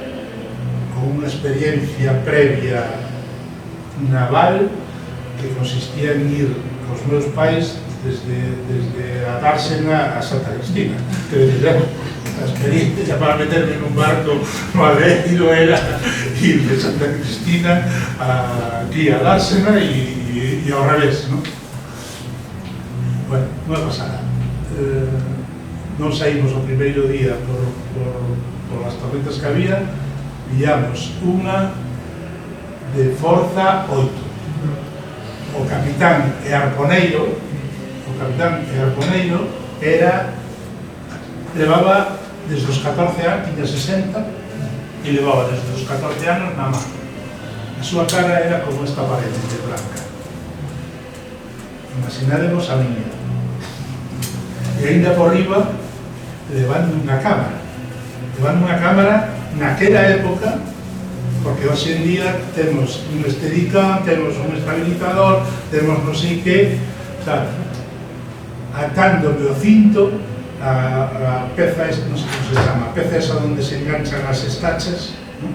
con unha experiencia previa naval que consistía en ir cos meus pais desde a Dársena a Santa Cristina. Que a experiencia para meterme en un barco no Aveiro era ir de Santa Cristina aquí a Dársena e ao revés, non? Bueno, non pasa nada. Non saímos o primeiro día por as tormentas que había, pillamos unha de forza 8. O capitán e arponeiro levaba desde os 14 anos, tiña 60, e levaba desde os 14 anos na mano. A súa cara era como esta parede de blanca. Imaginademos a miña. E ainda por riba, levando unha cámara naquela época, porque hoxe en día temos un Steadicam, temos un estabilizador, temos non sei que, sabe, atándome o cinto, a peza, non sei como se chama, a peza esa onde se enganchan as estachas, ¿no?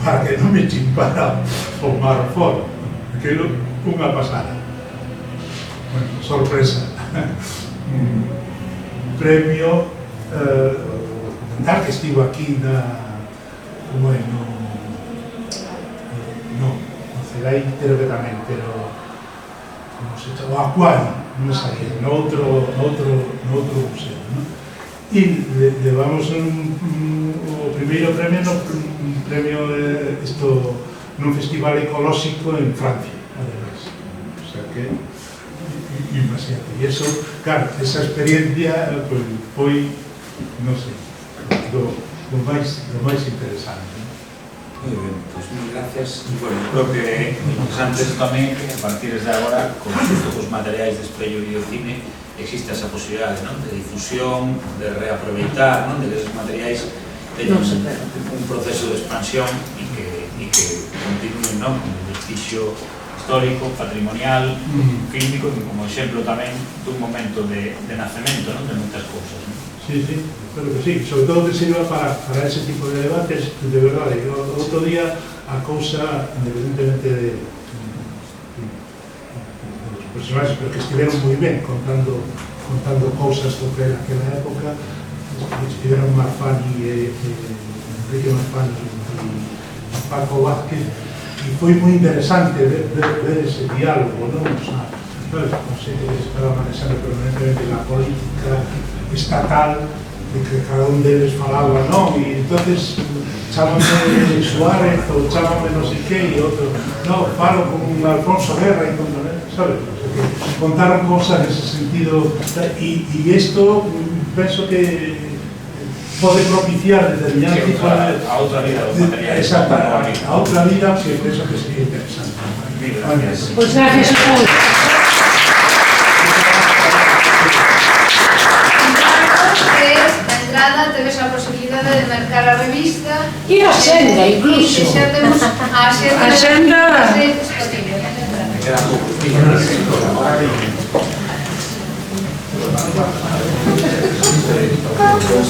Para que non me chimpara o marfón, aquilo unha pasada. Bueno, sorpresa. Premio comentar que estivo aquí bueno, no Cerai creo que tamén, pero como se chama, o Acuario, non me sabía, no outro museo, non? E levamos o primeiro premio nun premio nun festival ecolóxico en Francia, además. O sea que, imagínate, e eso, claro, esa experiencia foi, non sei, do máis interesante. Muy bien, pues mil gracias. Bueno, creo que é interesante tamén que a partir de agora, con os materiais de Espello Videocine, existe esa posibilidade, non? De difusión, de reaproveitar, non? De que esos materiais teñan un proceso de expansión e que continúen, non? Como vestigio histórico, patrimonial, fílmico, e como exemplo tamén dun momento de nacemento, non? De moitas cousas, non? Sí, espero que sí, sobre todo que sirva para ese tipo de debates, de verdade. O outro día a cousa, independentemente de los personaxes, pero que estiveron moi ben contando cousas sobre aquela época, estiveron Marfani, Enrique Marfani e Paco Vázquez, e foi moi interesante ver ese diálogo, non? O sea, non sei que estaba manexando permanentemente la política estatal, de que cada un deles falaba, non? E entonces chámame Suárez ou chámame non sei que, e outro, non, falo con Alfonso Guerra e con, sabes? Contaron cosas nese sentido, e isto penso que pode propiciar determinadas tipos de... A outra vida dos materiais. Exactamente, a outra vida que penso que sería interesante. Gracias. Pues gracias a todos. Tedes a posibilidade de mercar a revista e a xenda, incluso. E xa temos a xenda disponible.